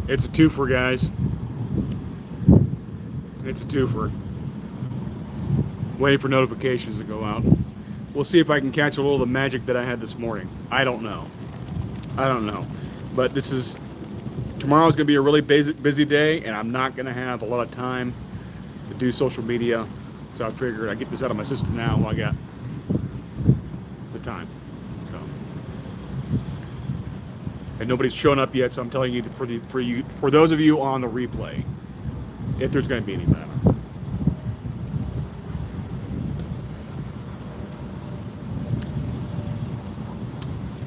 It's a twofer, guys. It's a twofer. Waiting for notifications to go out. We'll see if I can catch a little of the magic that I had this morning. I don't know. I don't know. But tomorrow's going to be a really busy day, and I'm not going to have a lot of time to do social media. So I figured I'd get this out of my system now while I got the time. So. And nobody's shown up yet, so I'm telling you for those of you on the replay, if there's going to be any matter.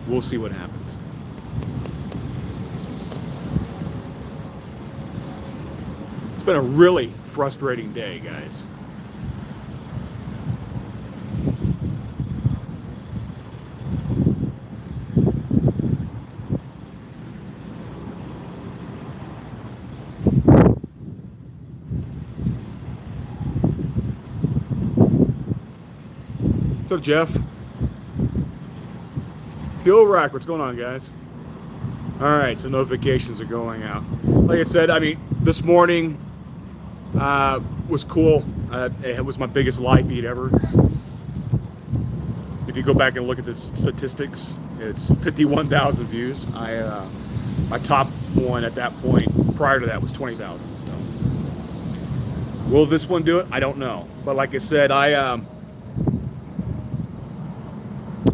We'll see what happens. It's been a really frustrating day, guys. What's up, Jeff? Fuel rack, what's going on, guys? All right, so notifications are going out. Like I said, this morning was cool. It was my biggest live feed ever. If you go back and look at the statistics, it's 51,000 views. My top one at that point, prior to that, was 20,000. So, will this one do it? I don't know. But like I said, I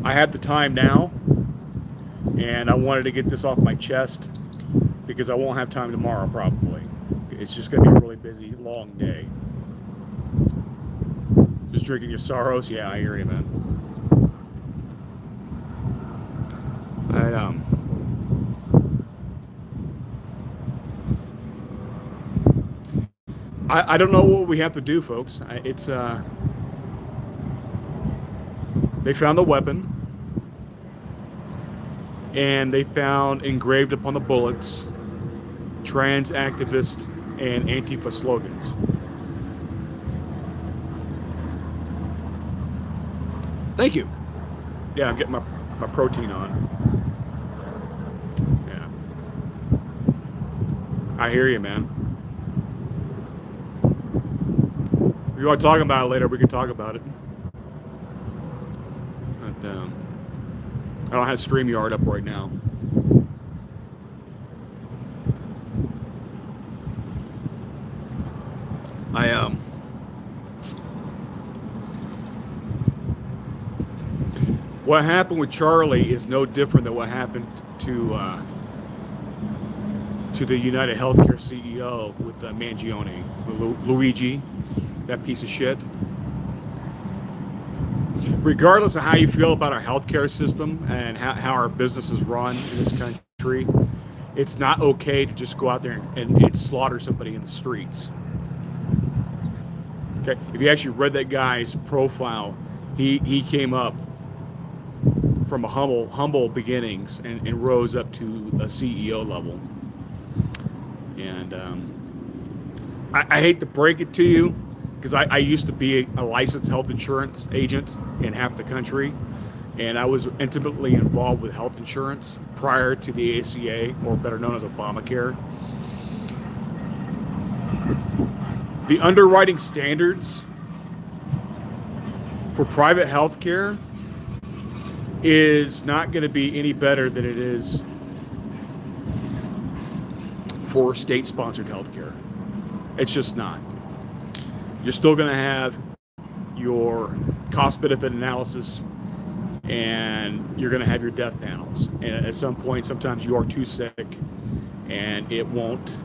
have the time now. And I wanted to get this off my chest because I won't have time tomorrow probably. It's just going to be a really busy, long day. Just drinking your sorrows? Yeah, I hear you, man. I don't know what we have to do, folks. They found the weapon. And they found engraved upon the bullets trans activist and Antifa slogans. Thank you. Yeah, I'm getting my protein on. Yeah. I hear you, man. If you want to talk about it later, we can talk about it. But, I don't have StreamYard up right now. What happened with Charlie is no different than what happened to the United Healthcare CEO with Mangione, Luigi, that piece of shit. Regardless of how you feel about our healthcare system and how our businesses run in this country, it's not okay to just go out there and slaughter somebody in the streets. Okay, if you actually read that guy's profile, he came up from a humble beginnings and rose up to a CEO level. And I hate to break it to you, because I used to be a licensed health insurance agent in half the country, and I was intimately involved with health insurance prior to the ACA, or better known as Obamacare. The underwriting standards for private health care is not going to be any better than it is for state-sponsored health care. It's just not. You're still going to have your cost-benefit analysis, and you're going to have your death panels. And at some point, sometimes you are too sick, and it won't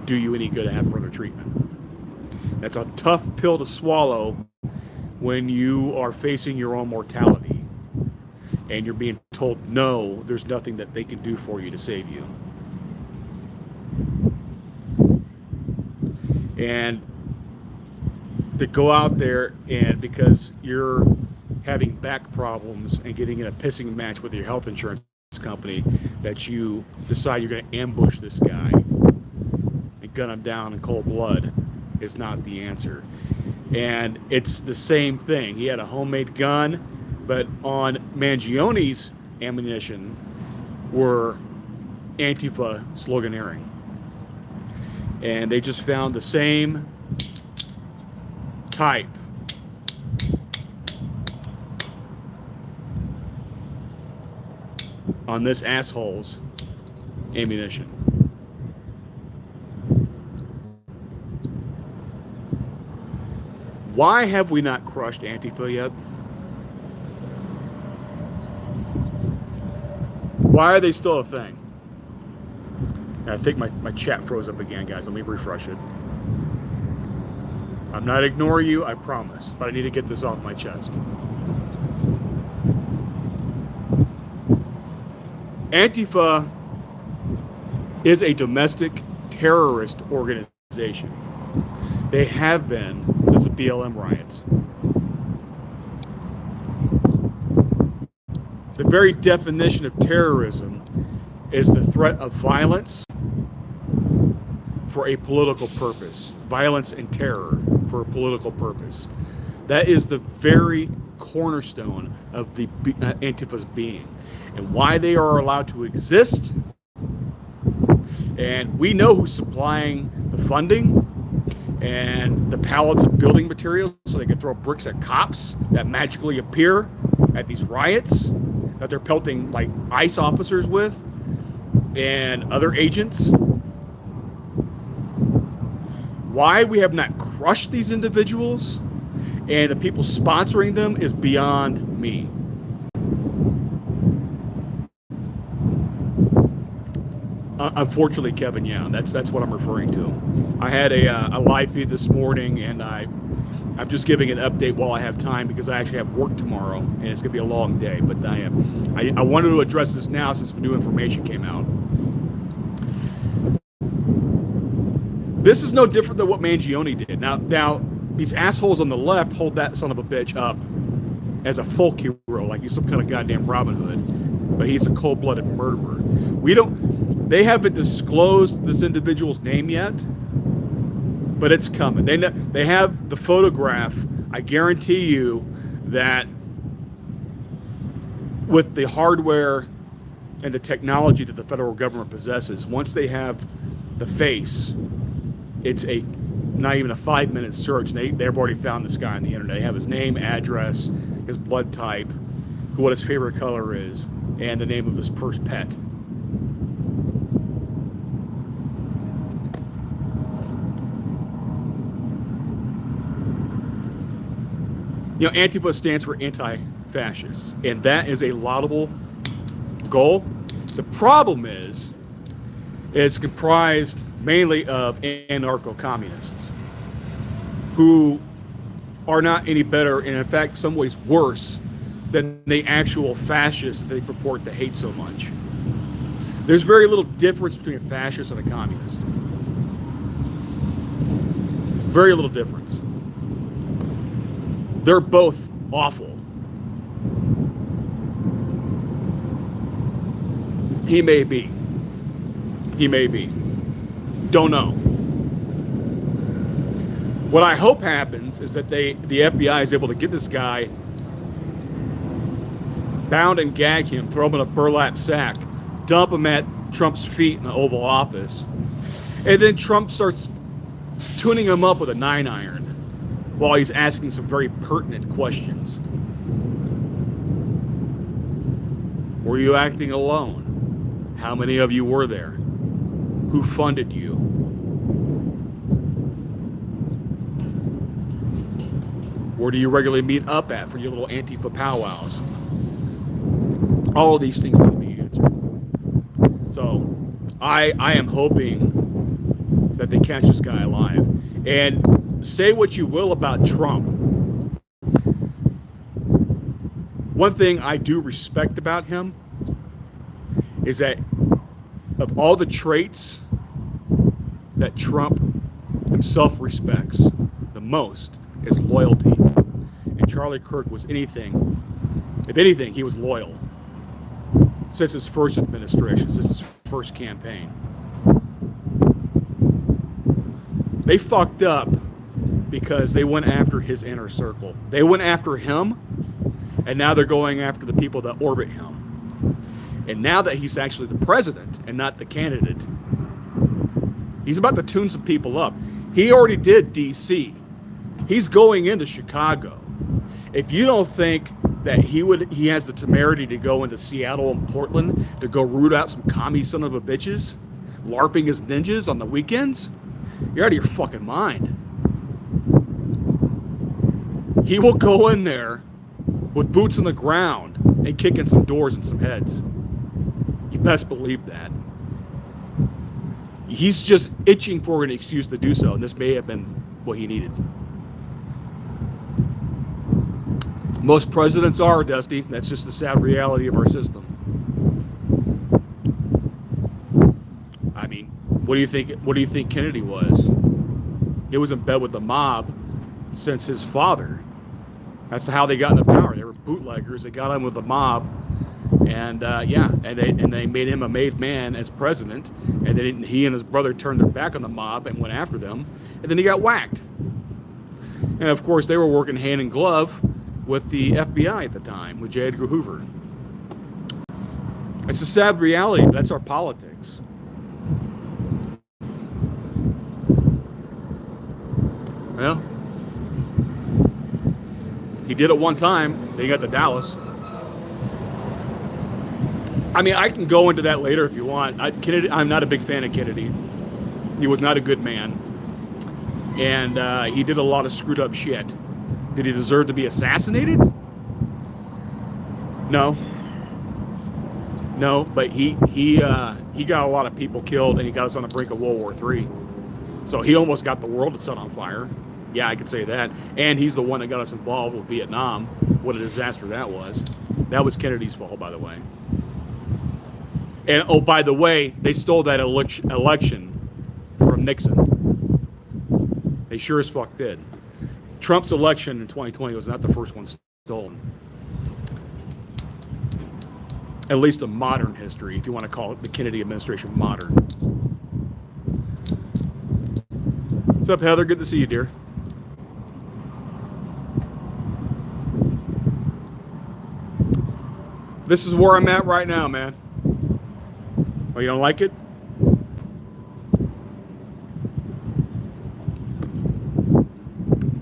do you any good to have further treatment. That's a tough pill to swallow when you are facing your own mortality, and you're being told, no, there's nothing that they can do for you to save you. And to go out there and because you're having back problems and getting in a pissing match with your health insurance company, that you decide you're going to ambush this guy and gun him down in cold blood is not the answer. And it's the same thing. He had a homemade gun, but on Mangione's ammunition were Antifa sloganeering. And they just found the same type on this asshole's ammunition. Why have we not crushed Antifa yet? Why are they still a thing? I think my chat froze up again, guys. Let me refresh it. I'm not ignoring you, I promise, but I need to get this off my chest. Antifa is a domestic terrorist organization. They have been since the BLM riots. The very definition of terrorism is the threat of violence for a political purpose. Violence and terror for a political purpose. That is the very cornerstone of the Antifa's being. And why they are allowed to exist. And we know who's supplying the funding and the pallets of building materials so they can throw bricks at cops that magically appear at these riots that they're pelting like ICE officers with and other agents. Why we have not crushed these individuals and the people sponsoring them is beyond me. Unfortunately, Kevin, yeah, that's what I'm referring to. I had a live feed this morning, and I'm just giving an update while I have time because I actually have work tomorrow, and it's gonna be a long day. But I wanted to address this now since the new information came out. This is no different than what Mangione did. Now these assholes on the left hold that son of a bitch up as a folk hero, like he's some kind of goddamn Robin Hood, but he's a cold-blooded murderer. They haven't disclosed this individual's name yet, but it's coming. They have the photograph. I guarantee you that with the hardware and the technology that the federal government possesses, once they have the face, it's not even a 5-minute search. They've already found this guy on the internet. They have his name, address, his blood type, what his favorite color is, and the name of his first pet. You know, Antifa stands for anti-fascist, and that is a laudable goal. The problem is it's comprised mainly of anarcho-communists who are not any better, and in fact, some ways worse than the actual fascists they purport to hate so much. There's very little difference between a fascist and a communist. Very little difference. They're both awful. He may be. Don't know. What I hope happens is that the FBI is able to get this guy, bound and gag him, throw him in a burlap sack, dump him at Trump's feet in the Oval Office, and then Trump starts tuning him up with a 9-iron while he's asking some very pertinent questions. Were you acting alone? How many of you were there? Who funded you? Where do you regularly meet up at for your little Antifa powwows? All of these things need to be answered. So I am hoping that they catch this guy alive. And say what you will about Trump. One thing I do respect about him is that of all the traits that Trump himself respects the most is loyalty. And Charlie Kirk was anything, if anything, he was loyal since his first administration, since his first campaign. They fucked up because they went after his inner circle. They went after him, and now they're going after the people that orbit him. And now that he's actually the president and not the candidate, He's about to tune some people up. He already did D.C. He's going into Chicago. If you don't think that he has the temerity to go into Seattle and Portland to go root out some commie son of a bitches, LARPing as ninjas on the weekends, you're out of your fucking mind. He will go in there with boots on the ground and kick in some doors and some heads. You best believe that. He's just itching for an excuse to do so, and this may have been what he needed. Most presidents are, Dusty. That's just the sad reality of our system. I mean, what do you think Kennedy was? He was in bed with the mob since his father. That's how they got into power. They were bootleggers. They got in with the mob, and they made him a made man as president. And then he and his brother turned their back on the mob and went after them. And then he got whacked. And of course, they were working hand in glove with the FBI at the time, with J. Edgar Hoover. It's a sad reality, but that's our politics. Well, he did it one time. Then he got to Dallas. I mean, I can go into that later if you want. I'm not a big fan of Kennedy. He was not a good man. And he did a lot of screwed up shit. Did he deserve to be assassinated? No. No, but he got a lot of people killed, and he got us on the brink of World War III. So he almost got the world set on fire. Yeah, I could say that. And he's the one that got us involved with Vietnam. What a disaster that was. That was Kennedy's fault, by the way. And, oh, by the way, they stole that election from Nixon. They sure as fuck did. Trump's election in 2020 was not the first one stolen. At least in modern history, if you want to call it the Kennedy administration modern. What's up, Heather? Good to see you, dear. This is where I'm at right now, man. Oh, you don't like it?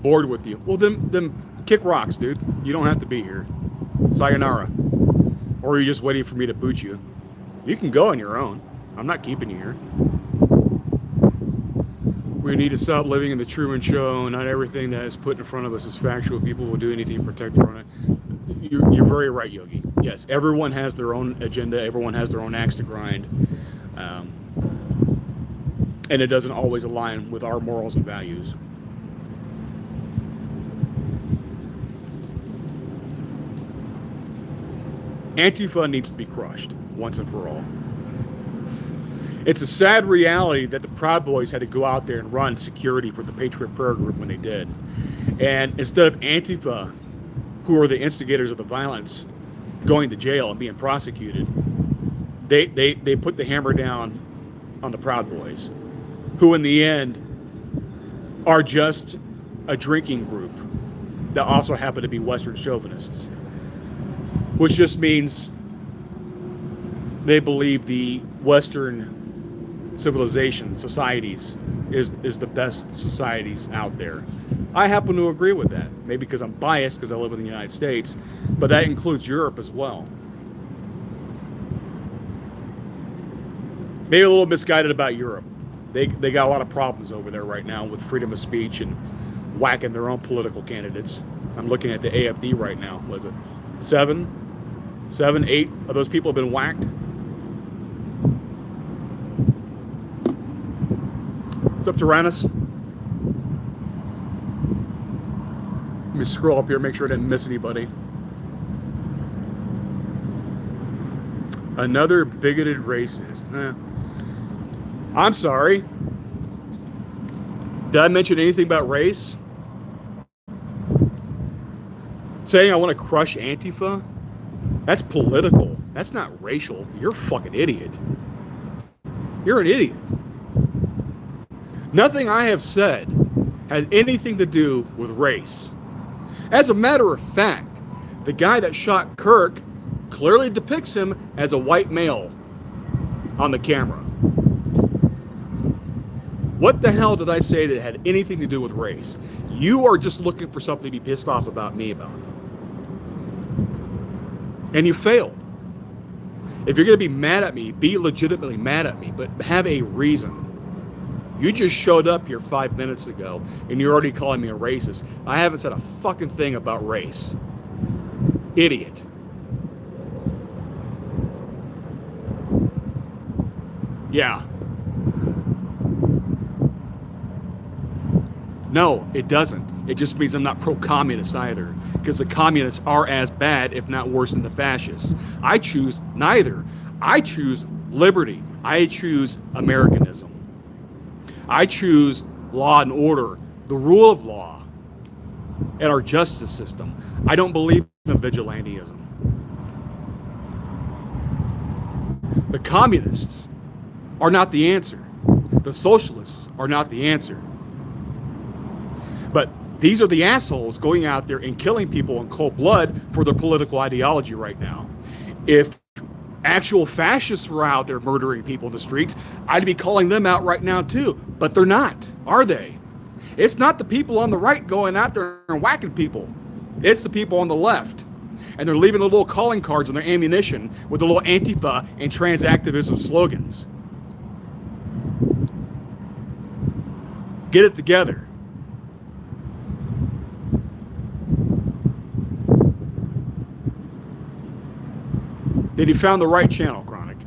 Bored with you. Well, then kick rocks, dude. You don't have to be here. Sayonara. Or are you just waiting for me to boot you? You can go on your own. I'm not keeping you here. We need to stop living in the Truman Show. Not everything that is put in front of us is factual. People will do anything to protect their own. You're very right, Yogi. Yes, everyone has their own agenda. Everyone has their own axe to grind. And it doesn't always align with our morals and values. Antifa needs to be crushed once and for all. It's a sad reality that the Proud Boys had to go out there and run security for the Patriot Prayer Group when they did. And instead of Antifa, who are the instigators of the violence, going to jail and being prosecuted, they put the hammer down on the Proud Boys, who in the end are just a drinking group that also happen to be Western chauvinists, which just means they believe the Western civilization, societies, is the best societies out there. I happen to agree with that, maybe because I'm biased because I live in the United States, but that includes Europe as well. Maybe a little misguided about Europe. They got a lot of problems over there right now with freedom of speech and whacking their own political candidates. I'm looking at the AfD right now. Was it 7, 8 of those people have been whacked? What's up, Tyrannus? Let me scroll up here, make sure I didn't miss anybody. Another bigoted racist. I'm sorry. Did I mention anything about race? Saying I want to crush Antifa? That's political. That's not racial. You're a fucking idiot. You're an idiot. Nothing I have said had anything to do with race. As a matter of fact, the guy that shot Kirk clearly depicts him as a white male on the camera. What the hell did I say that had anything to do with race? You are just looking for something to be pissed off about me about. And you failed. If you're going to be mad at me, be legitimately mad at me, but have a reason. You just showed up here 5 minutes ago, and you're already calling me a racist. I haven't said a fucking thing about race. Idiot. Yeah. No, it doesn't. It just means I'm not pro-communist either, because the communists are as bad, if not worse, than the fascists. I choose neither. I choose liberty. I choose Americanism. I choose law and order, the rule of law, and our justice system. I don't believe in vigilantism. The communists are not the answer. The socialists are not the answer. But these are the assholes going out there and killing people in cold blood for their political ideology right now. If actual fascists were out there murdering people in the streets, I'd be calling them out right now too. But they're not, are they? It's not the people on the right going out there and whacking people. It's the people on the left. And they're leaving the little calling cards on their ammunition with the little Antifa and trans activism slogans. Get it together. Then you found the right channel, Chronic.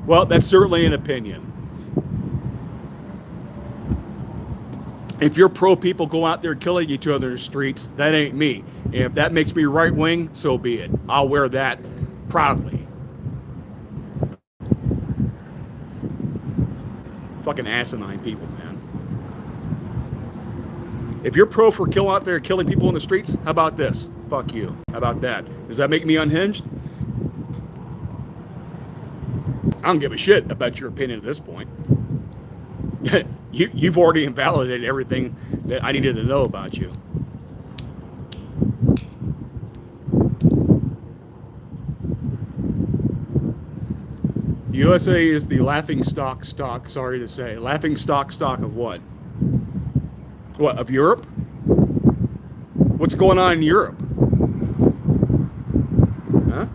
Well, that's certainly an opinion. If you're pro people go out there killing each other in the streets, that ain't me. And if that makes me right wing, so be it. I'll wear that proudly. Fucking asinine people, man. If you're pro for out there killing people in the streets, how about this? Fuck you. How about that? Does that make me unhinged? I don't give a shit about your opinion at this point. You've already invalidated everything that I needed to know about you. USA is the laughing stock, sorry to say. Laughing stock of what? What, of Europe? What's going on in Europe? Huh?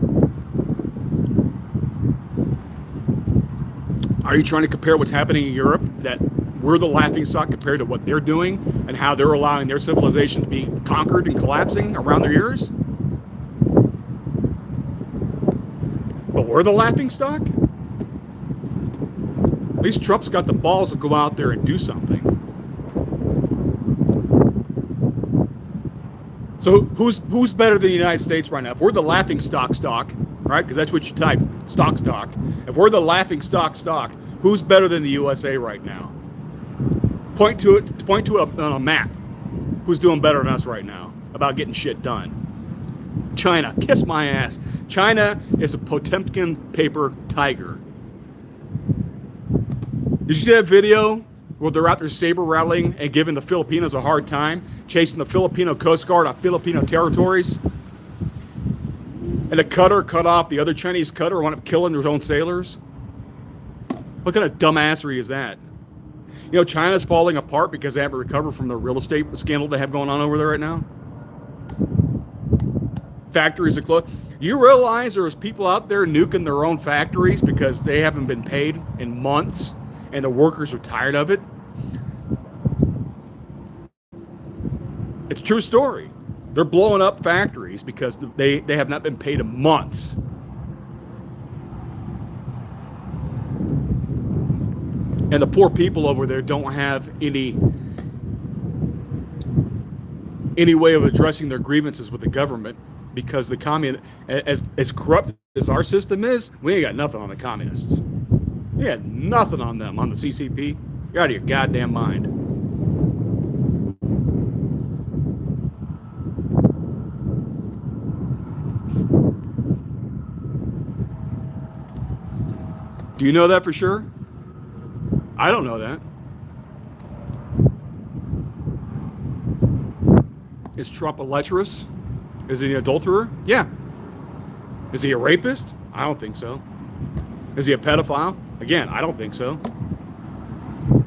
Are you trying to compare what's happening in Europe, that we're the laughing stock compared to what they're doing and how they're allowing their civilization to be conquered and collapsing around their ears? But we're the laughing stock? At least Trump's got the balls to go out there and do something. So who's better than the United States right now? If we're the laughing stock, right? Because that's what you type, stock. If we're the laughing stock, who's better than the USA right now? Point to it on a map. Who's doing better than us right now about getting shit done? China, kiss my ass. China is a Potemkin paper tiger. Did you see that video where they're out there saber rattling and giving the Filipinos a hard time, chasing the Filipino Coast Guard on Filipino territories? And a cutter cut off the other Chinese cutter and wound up killing their own sailors? What kind of dumbassery is that? You know, China's falling apart because they haven't recovered from the real estate scandal they have going on over there right now. Factories are closed. You realize there's people out there nuking their own factories because they haven't been paid in months and the workers are tired of it? It's a true story. They're blowing up factories because they have not been paid in months. And the poor people over there don't have any way of addressing their grievances with the government because the as corrupt as our system is, we ain't got nothing on the communists. We got nothing on them, on the CCP. You're out of your goddamn mind. Do you know that for sure? I don't know that. Is Trump a lecherous? Is he an adulterer? Yeah. Is he a rapist? I don't think so. Is he a pedophile? Again, I don't think so.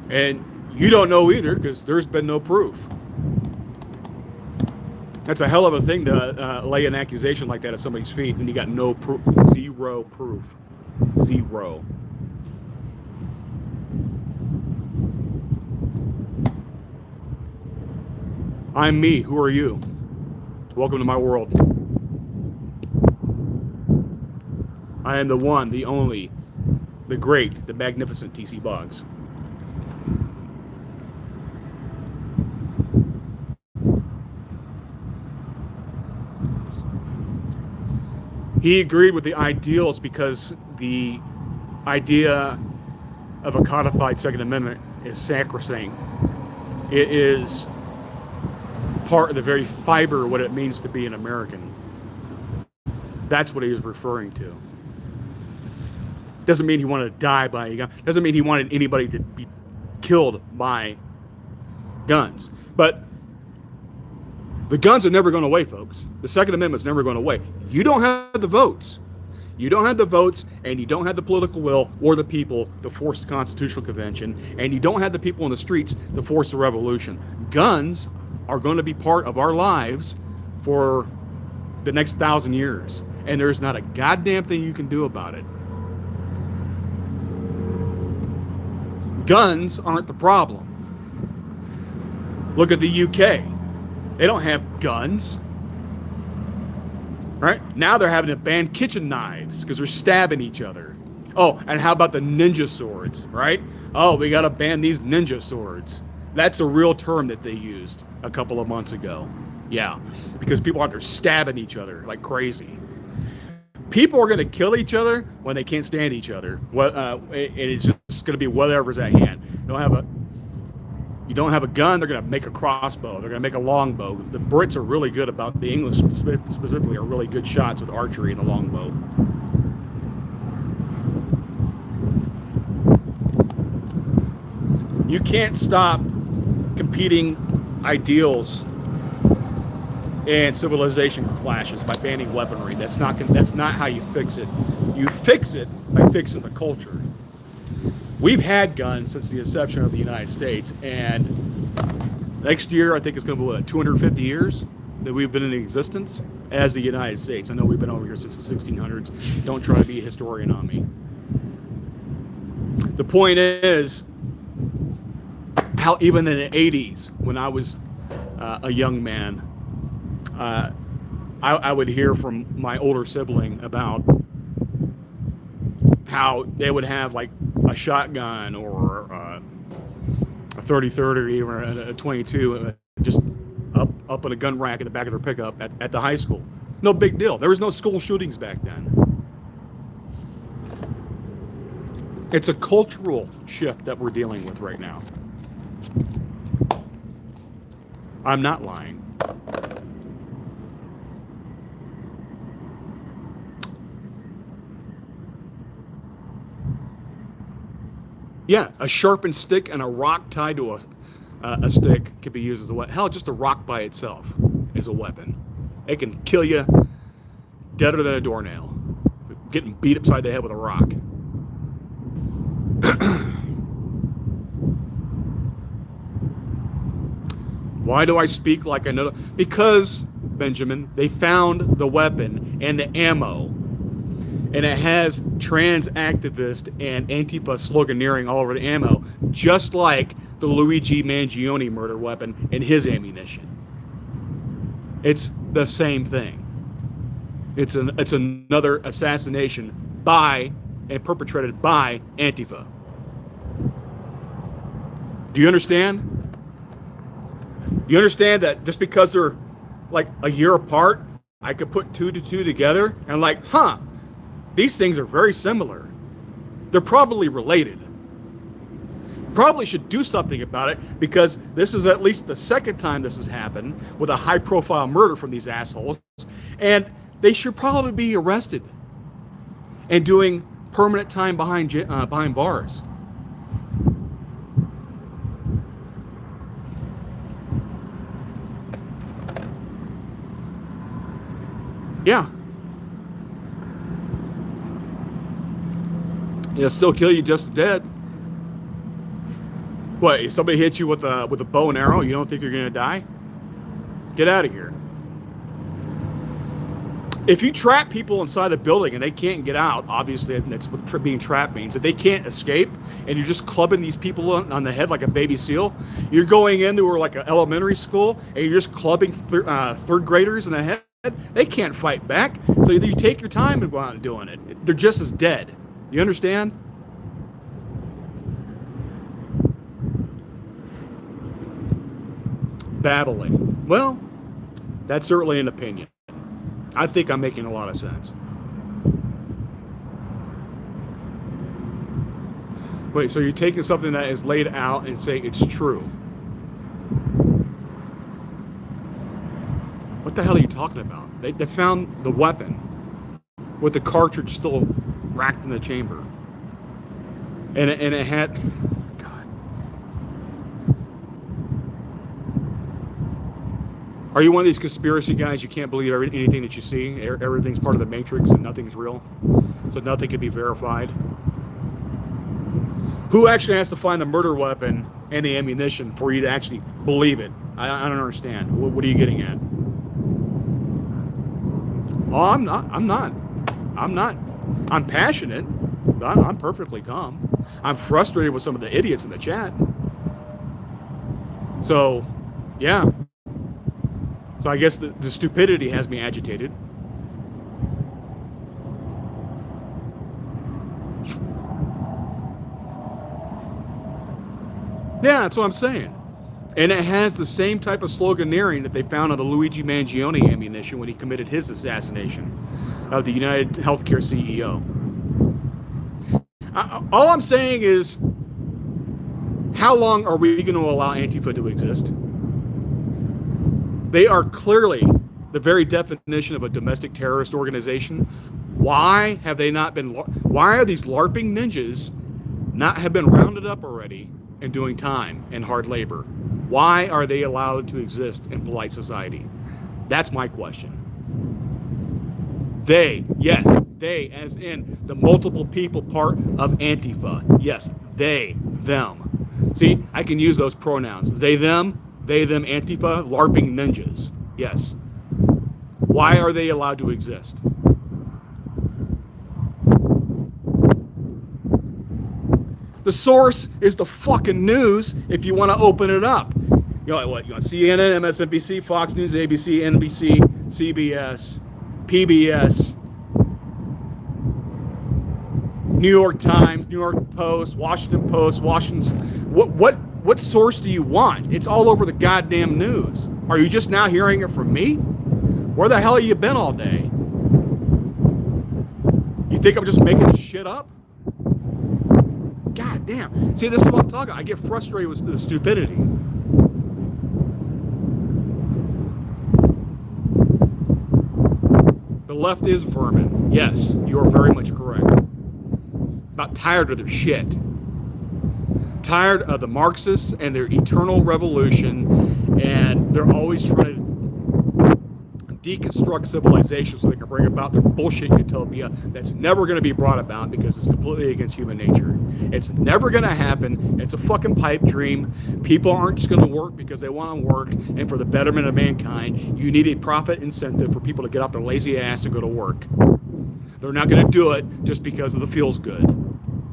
And you don't know either because there's been no proof. That's a hell of a thing to lay an accusation like that at somebody's feet and you got no proof. Zero proof. Zero. I'm me. Who are you? Welcome to my world. I am the one, the only, the great, the magnificent TC Boggs. He agreed with the ideals because the idea of a codified Second Amendment is sacrosanct. It is part of the very fiber of what it means to be an American. That's what he was referring to. Doesn't mean he wanted to die by a gun. Doesn't mean he wanted anybody to be killed by guns. But the guns are never going away, folks. The Second Amendment's never going away. You don't have the votes. You don't have the votes, and you don't have the political will or the people to force the Constitutional Convention, and you don't have the people in the streets to force the revolution. Guns are going to be part of our lives for the next 1,000 years, and there's not a goddamn thing you can do about it. Guns aren't the problem. Look at the UK. They don't have guns. Right? Now they're having to ban kitchen knives because they're stabbing each other. Oh, and how about the ninja swords, right? Oh, we got to ban these ninja swords. That's a real term that they used a couple of months ago. Yeah, because people out there stabbing each other like crazy. People are going to kill each other when they can't stand each other. It's just going to be whatever's at hand. You don't have a gun, they're going to make a crossbow. They're going to make a longbow. The Brits are really good about, the English specifically are really good shots with archery and the longbow. You can't stop competing ideals and civilization clashes by banning weaponry. That's not how you fix it. You fix it by fixing the culture. We've had guns since the inception of the United States, and next year I think it's going to be 250 years that we've been in existence as the United States. I know we've been over here since the 1600s. Don't try to be a historian on me. The point is how even in the 80s, when I was a young man, I would hear from my older sibling about how they would have like a shotgun or a 30-30 or even a 22 just up in a gun rack in the back of their pickup at the high school. No big deal. There was no school shootings back then. It's a cultural shift that we're dealing with right now. I'm not lying. Yeah, a sharpened stick and a rock tied to a stick could be used as a weapon. Hell, just a rock by itself is a weapon. It can kill you deader than a doornail. Getting beat upside the head with a rock. Why do I speak like I know? Because, Benjamin, they found the weapon and the ammo. And it has trans activist and Antifa sloganeering all over the ammo, just like the Luigi Mangione murder weapon and his ammunition. It's the same thing. It's another assassination by and perpetrated by Antifa. Do you understand? You understand that just because they're like a year apart, I could put 2 to 2 together and like, these things are very similar. They're probably related. Probably should do something about it because this is at least the second time this has happened with a high-profile murder from these assholes, and they should probably be arrested and doing permanent time behind bars. Yeah. It'll still kill you just as dead. What, if somebody hits you with a bow and arrow, you don't think you're going to die? Get out of here. If you trap people inside a building and they can't get out, obviously that's what being trapped means, that they can't escape, and you're just clubbing these people on the head like a baby seal. You're going into like an elementary school and you're just clubbing third graders in the head. They can't fight back. So either you take your time and go out and doing it. They're just as dead. You understand? Babbling. Well, that's certainly an opinion. I think I'm making a lot of sense. Wait, so you're taking something that is laid out and saying it's true? What the hell are you talking about? They found the weapon with the cartridge still racked in the chamber. And it had... God. Are you one of these conspiracy guys? You can't believe anything that you see? Everything's part of the Matrix and nothing's real? So nothing can be verified? Who actually has to find the murder weapon and the ammunition for you to actually believe it? I don't understand. What are you getting at? Oh, I'm not. I'm passionate. I'm perfectly calm. I'm frustrated with some of the idiots in the chat. So, yeah. So I guess the stupidity has me agitated. Yeah, that's what I'm saying. And it has the same type of sloganeering that they found on the Luigi Mangione ammunition when he committed his assassination of the United Healthcare CEO. All I'm saying is, how long are we going to allow Antifa to exist? They are clearly the very definition of a domestic terrorist organization. Why have they not been? Why are these LARPing ninjas not have been rounded up already and doing time and hard labor? Why are they allowed to exist in polite society? That's my question. They, yes, they, as in the multiple people part of Antifa. Yes, they, them. See, I can use those pronouns. They, them, Antifa, LARPing ninjas. Yes. Why are they allowed to exist? The source is the fucking news if you want to open it up. You know what? You want CNN, MSNBC, Fox News, ABC, NBC, CBS, PBS, New York Times, New York Post, Washington Post, what source do you want? It's all over the goddamn news. Are you just now hearing it from me? Where the hell have you been all day? You think I'm just making this shit up? God damn. See, this is what I'm talking about. I get frustrated with the stupidity. The left is vermin. Yes, you are very much correct. About tired of their shit. Tired of the Marxists and their eternal revolution, and they're always trying to deconstruct civilization so they can bring about their bullshit utopia that's never going to be brought about because it's completely against human nature. It's never going to happen. It's a fucking pipe dream. People aren't just going to work because they want to work and for the betterment of mankind. You need a profit incentive for people to get off their lazy ass and go to work. They're not going to do it just because of the feels good.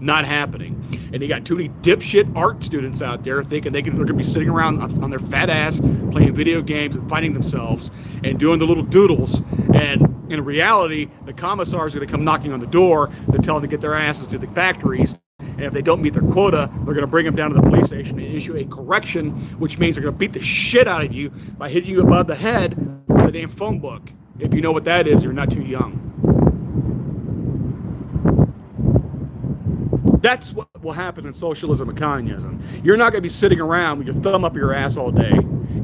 Not happening. And you got too many dipshit art students out there thinking they're going to be sitting around on their fat ass playing video games and fighting themselves and doing the little doodles. And in reality, the commissar is going to come knocking on the door to tell them to get their asses to the factories. And if they don't meet their quota, they're going to bring them down to the police station and issue a correction, which means they're going to beat the shit out of you by hitting you above the head with a damn phone book. If you know what that is, you're not too young. That's what will happen in socialism and communism. You're not going to be sitting around with your thumb up your ass all day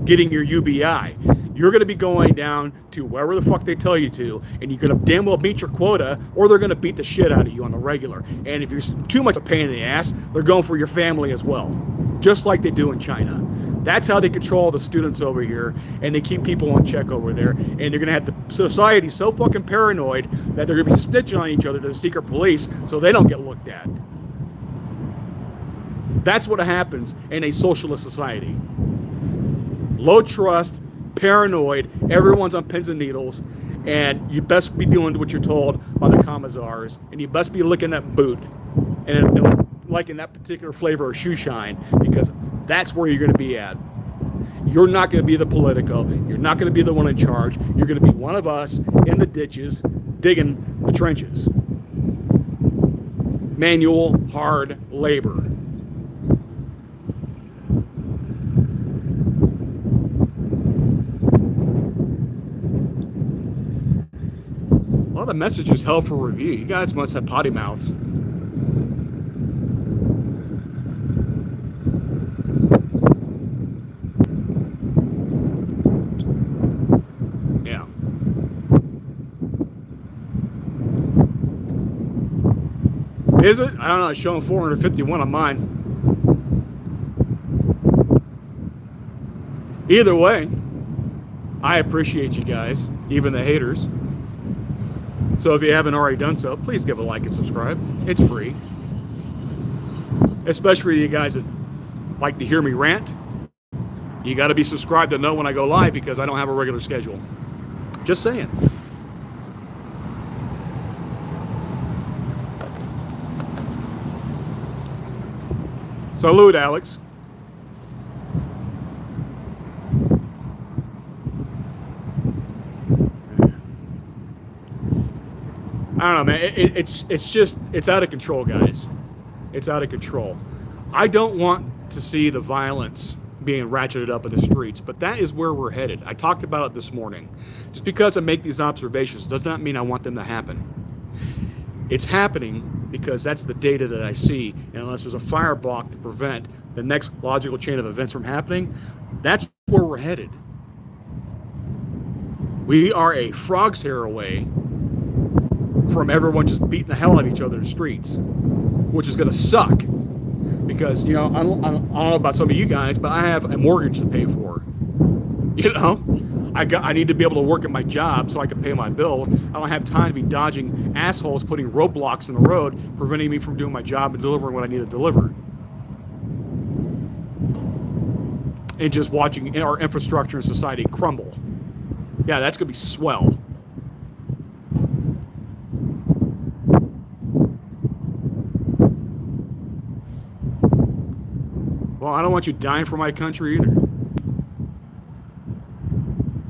getting your UBI. You're going to be going down to wherever the fuck they tell you to, and you're going to damn well meet your quota, or they're going to beat the shit out of you on the regular. And if you're too much of a pain in the ass, they're going for your family as well, just like they do in China. That's how they control the students over here, and they keep people on check over there. And they're gonna have the society so fucking paranoid that they're gonna be snitching on each other to the secret police so they don't get looked at. That's what happens in a socialist society. Low trust, paranoid, everyone's on pins and needles, and you best be doing what you're told by the commissars, and you best be licking that boot and liking that particular flavor of shoe shine, because that's where you're going to be at. You're not going to be the Politico. You're not going to be the one in charge. You're going to be one of us in the ditches digging the trenches. Manual, hard labor. A lot of messages held for review. You guys must have potty mouths. Yeah. Is it? I don't know. It's showing 451 on mine. Either way, I appreciate you guys, even the haters. So if you haven't already done so, please give a like and subscribe. It's free. Especially for you guys that like to hear me rant. You got to be subscribed to know when I go live, because I don't have a regular schedule. Just saying. Salute, Alex. I don't know, man. It's out of control, guys. It's out of control. I don't want to see the violence being ratcheted up in the streets, but that is where we're headed. I talked about it this morning. Just because I make these observations does not mean I want them to happen. It's happening because that's the data that I see, and unless there's a fireblock to prevent the next logical chain of events from happening, that's where we're headed. We are a frog's hair away from everyone just beating the hell out of each other in the streets, which is going to suck, because, you know, I don't know about some of you guys, but I have a mortgage to pay for. You know, I need to be able to work at my job so I can pay my bill. I don't have time to be dodging assholes putting roadblocks in the road, preventing me from doing my job and delivering what I need to deliver. And just watching our infrastructure and society crumble. Yeah, that's going to be swell. Well, I don't want you dying for my country either.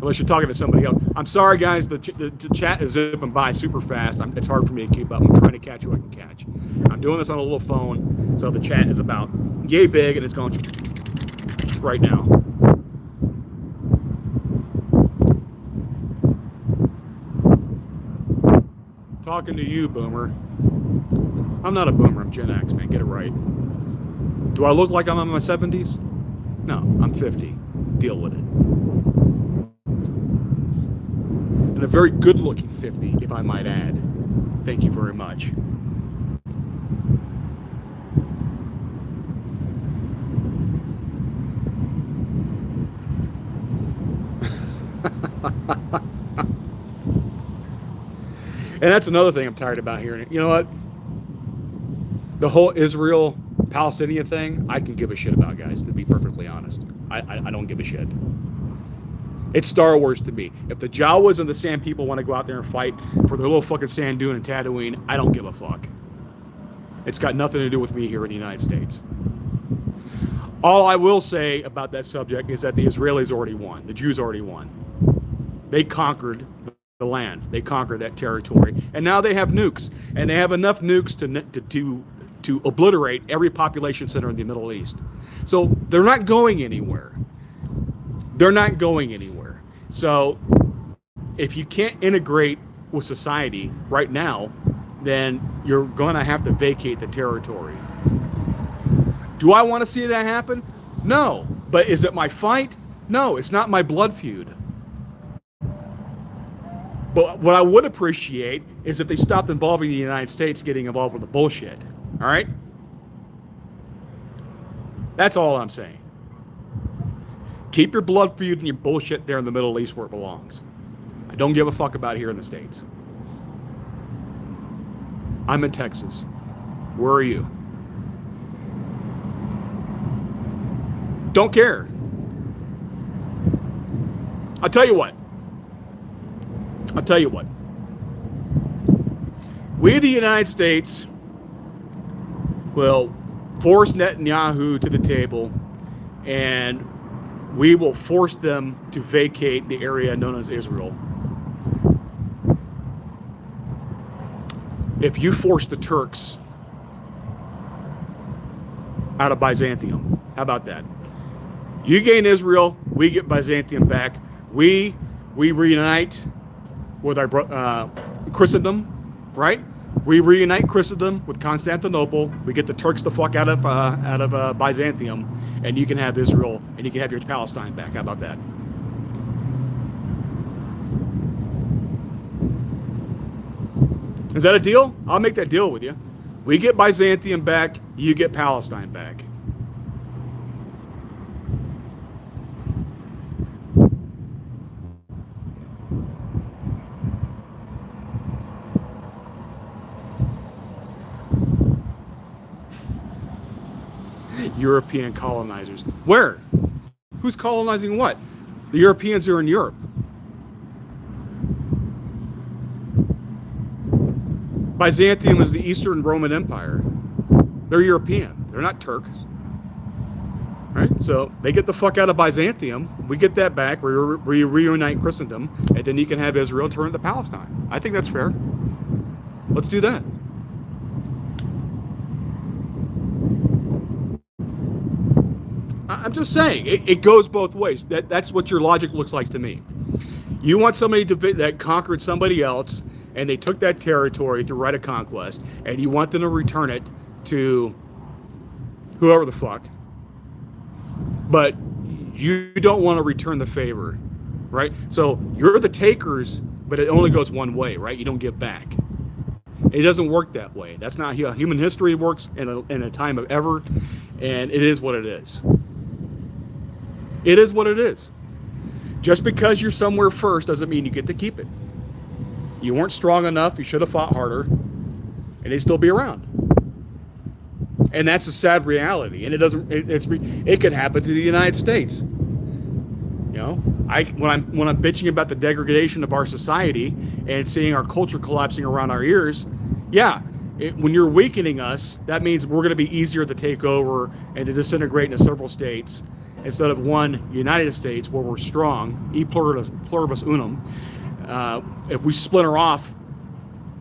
Unless you're talking to somebody else. I'm sorry, guys. The chat is zipping by super fast. It's hard for me to keep up. I'm trying to catch who I can catch. I'm doing this on a little phone, so the chat is about yay big, and it's going right now. Talking to you, boomer. I'm not a boomer. I'm Gen X, man. Get it right. Do I look like I'm in my 70s? No, I'm 50. Deal with it. And a very good-looking 50, if I might add. Thank you very much. And that's another thing I'm tired about hearing. You know what? The whole Israel-Palestinian thing, I can give a shit about, guys, to be perfectly honest. I don't give a shit. It's Star Wars to me. If the Jawas and the Sand people want to go out there and fight for their little fucking sand dune in Tatooine, I don't give a fuck. It's got nothing to do with me here in the United States. All I will say about that subject is that the Israelis already won. The Jews already won. They conquered the land. They conquered that territory. And now they have nukes. And they have enough nukes to obliterate every population center in the Middle East. So they're not going anywhere. They're not going anywhere. So if you can't integrate with society right now, then you're going to have to vacate the territory. Do I want to see that happen? No. But is it my fight? No, it's not my blood feud. But what I would appreciate is if they stopped involving the United States getting involved with the bullshit. All right? That's all I'm saying. Keep your blood feud and your bullshit there in the Middle East where it belongs. I don't give a fuck about it here in the States. I'm in Texas. Where are you? Don't care. I'll tell you what. We, the United States, will force Netanyahu to the table, and we will force them to vacate the area known as Israel. If you force the Turks out of Byzantium, how about that? You gain Israel, we get Byzantium back. We reunite with our Christendom, right? We reunite Christendom with Constantinople. We get the Turks the fuck out of Byzantium, and you can have Israel and you can have your Palestine back. How about that? Is that a deal? I'll make that deal with you. We get Byzantium back, you get Palestine back. European colonizers. Where? Who's colonizing what? The Europeans are in Europe. Byzantium is the Eastern Roman Empire. They're European. They're not Turks. Right? So they get the fuck out of Byzantium. We get that back. We reunite Christendom. And then you can have Israel turn to Palestine. I think that's fair. Let's do that. I'm just saying, it goes both ways. That's what your logic looks like to me. You want somebody that conquered somebody else, and they took that territory through right of conquest, and you want them to return it to whoever the fuck. But you don't want to return the favor, right? So you're the takers, but it only goes one way, right? You don't give back. It doesn't work that way. That's not how human history works in a time of ever, and it is what it is. It is what it is. Just because you're somewhere first doesn't mean you get to keep it. You weren't strong enough. You should have fought harder, and they'd still be around. And that's a sad reality. And it could happen to the United States. You know, when I'm bitching about the degradation of our society and seeing our culture collapsing around our ears, yeah. When you're weakening us, that means we're going to be easier to take over and to disintegrate into several states instead of one United States where we're strong, e pluribus unum. If we splinter off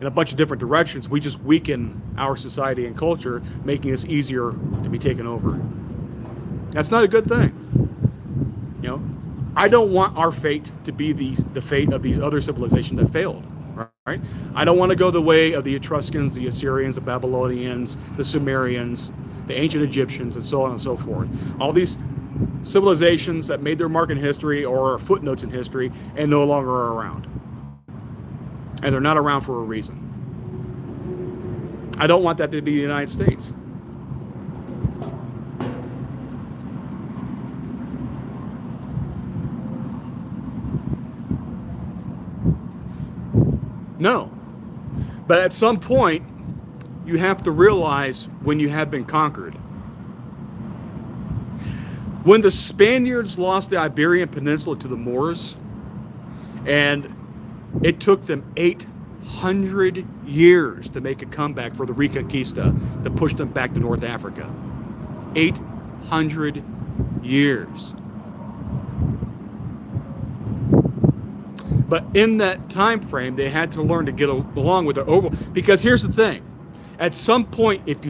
in a bunch of different directions, we just weaken our society and culture, making us easier to be taken over. That's not a good thing. You know, I don't want our fate to be the fate of these other civilizations that failed. Right? I don't want to go the way of the Etruscans, the Assyrians, the Babylonians, the Sumerians, the ancient Egyptians, and so on and so forth. All these civilizations that made their mark in history or are footnotes in history and no longer are around. And they're not around for a reason. I don't want that to be the United States. No. But at some point, you have to realize when you have been conquered. When the Spaniards lost the Iberian Peninsula to the Moors, and it took them 800 years to make a comeback for the Reconquista to push them back to North Africa. 800 years. But in that time frame, they had to learn to get along with the because here's the thing. At some point, if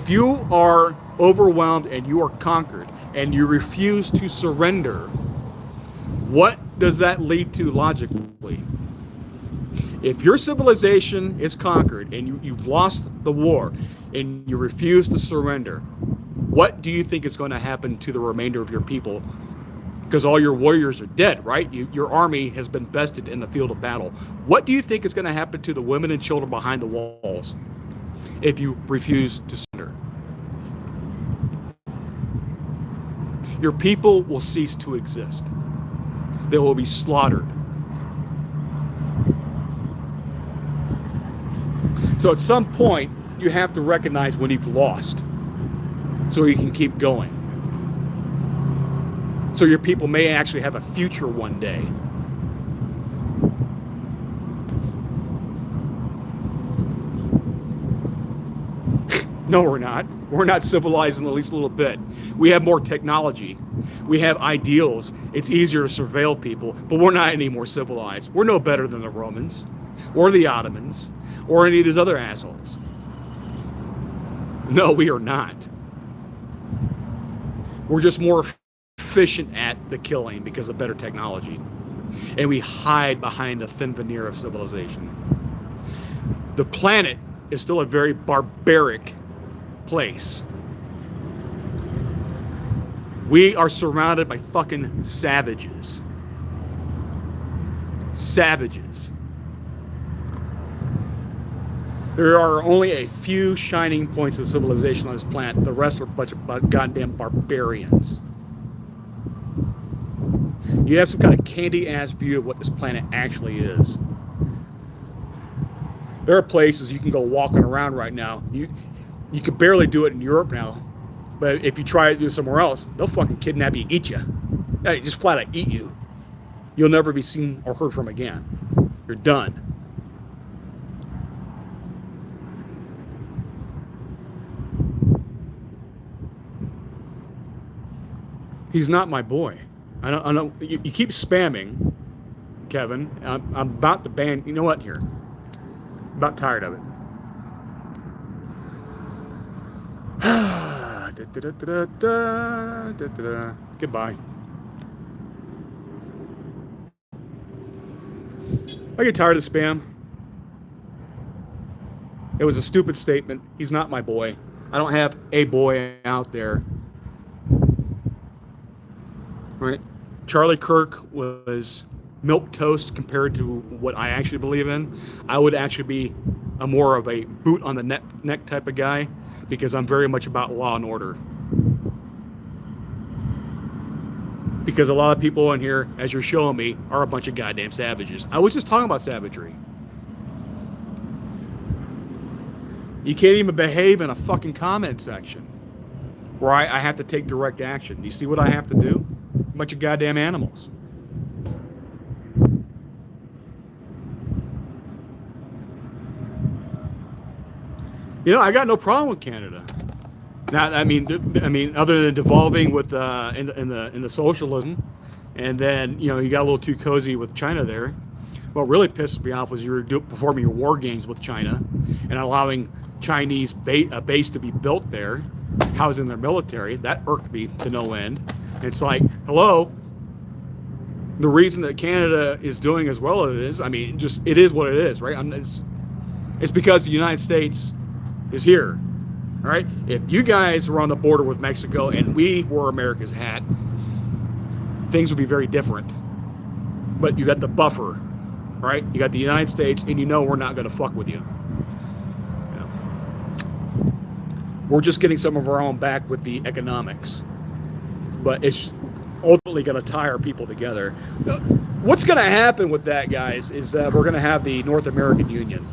you are overwhelmed and you are conquered and you refuse to surrender, what does that lead to logically? If your civilization is conquered and you've lost the war and you refuse to surrender, what do you think is going to happen to the remainder of your people? Because all your warriors are dead, right? Your army has been bested in the field of battle. What do you think is going to happen to the women and children behind the walls if you refuse to surrender? Your people will cease to exist. They will be slaughtered. So at some point, you have to recognize when you've lost so you can keep going. So your people may actually have a future one day. No, we're not. We're not civilized in the least little bit. We have more technology. We have ideals. It's easier to surveil people, but we're not any more civilized. We're no better than the Romans or the Ottomans or any of these other assholes. No, we are not. We're just more efficient at the killing because of better technology. And we hide behind a thin veneer of civilization. The planet is still a very barbaric place. We are surrounded by fucking savages. Savages. There are only a few shining points of civilization on this planet. The rest are a bunch of goddamn barbarians. You have some kind of candy-ass view of what this planet actually is. There are places you can go walking around right now. You could barely do it in Europe now, but if you try to do it somewhere else, they'll fucking kidnap you, eat you. They just flat out eat you. You'll never be seen or heard from again. You're done. He's not my boy. I don't. You keep spamming, Kevin. I'm about to ban. You know what? Here, I'm about tired of it. Goodbye. I get tired of the spam. It was a stupid statement. He's not my boy. I don't have a boy out there. Right? Charlie Kirk was milk toast compared to what I actually believe in. I would actually be a more of a boot on the neck type of guy because I'm very much about law and order. Because a lot of people in here, as you're showing me, are a bunch of goddamn savages. I was just talking about savagery. You can't even behave in a fucking comment section where I have to take direct action. You see what I have to do? A bunch of goddamn animals. You know, I got no problem with Canada. Now, I mean, other than devolving with in the socialism, and then you know you got a little too cozy with China there. What really pissed me off was you were performing your war games with China, and allowing Chinese base to be built there, housing their military. That irked me to no end. It's like, hello. The reason that Canada is doing as well as it is, I mean, just it is what it is, right? It's because the United States is here, all right? If you guys were on the border with Mexico and we wore America's hat, things would be very different. But you got the buffer, right? You got the United States, and you know we're not going to fuck with you. We're just getting some of our own back with the economics. But it's ultimately going to tie our people together. What's going to happen with that, guys, is that we're going to have the North American Union.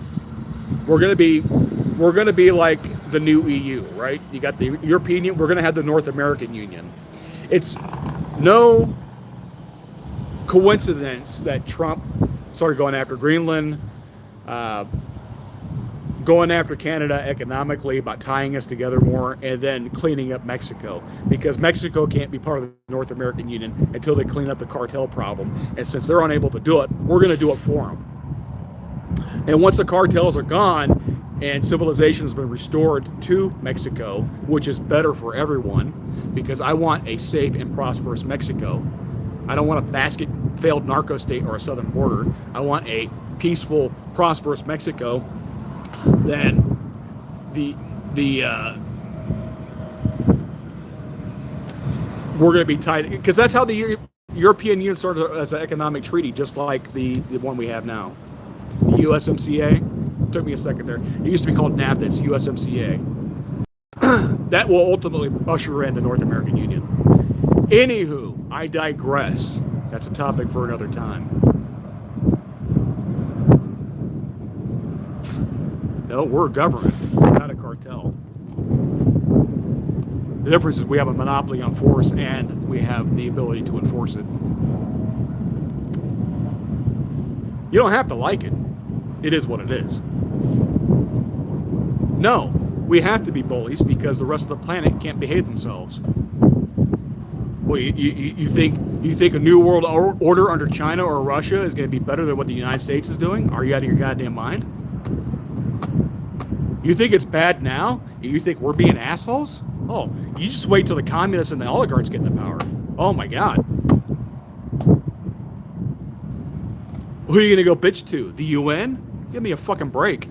We're going to be like the new EU, right? You got the European Union. We're going to have the North American Union. It's no coincidence that Trump started going after Greenland, going after Canada economically, about tying us together more, and then cleaning up Mexico. Because Mexico can't be part of the North American Union until they clean up the cartel problem. And since they're unable to do it, we're going to do it for them. And once the cartels are gone and civilization has been restored to Mexico, which is better for everyone, because I want a safe and prosperous Mexico. I don't want a basket failed narco state or a southern border. I want a peaceful, prosperous Mexico. Then we're going to be tied, because that's how the European Union started as an economic treaty, just like the one we have now. The USMCA. Took me a second there. It used to be called NAFTA. It's USMCA. That will ultimately usher in the North American Union. Anywho, I digress. That's a topic for another time. No, we're a government. We're not a cartel. The difference is we have a monopoly on force and we have the ability to enforce it. You don't have to like it. It is what it is. No, we have to be bullies because the rest of the planet can't behave themselves. Well, you think a new world order under China or Russia is going to be better than what the United States is doing? Are you out of your goddamn mind? You think it's bad now? You think we're being assholes? Oh, you just wait till the communists and the oligarchs get in the power. Oh my God. Who are you going to go bitch to? The UN? Give me a fucking break.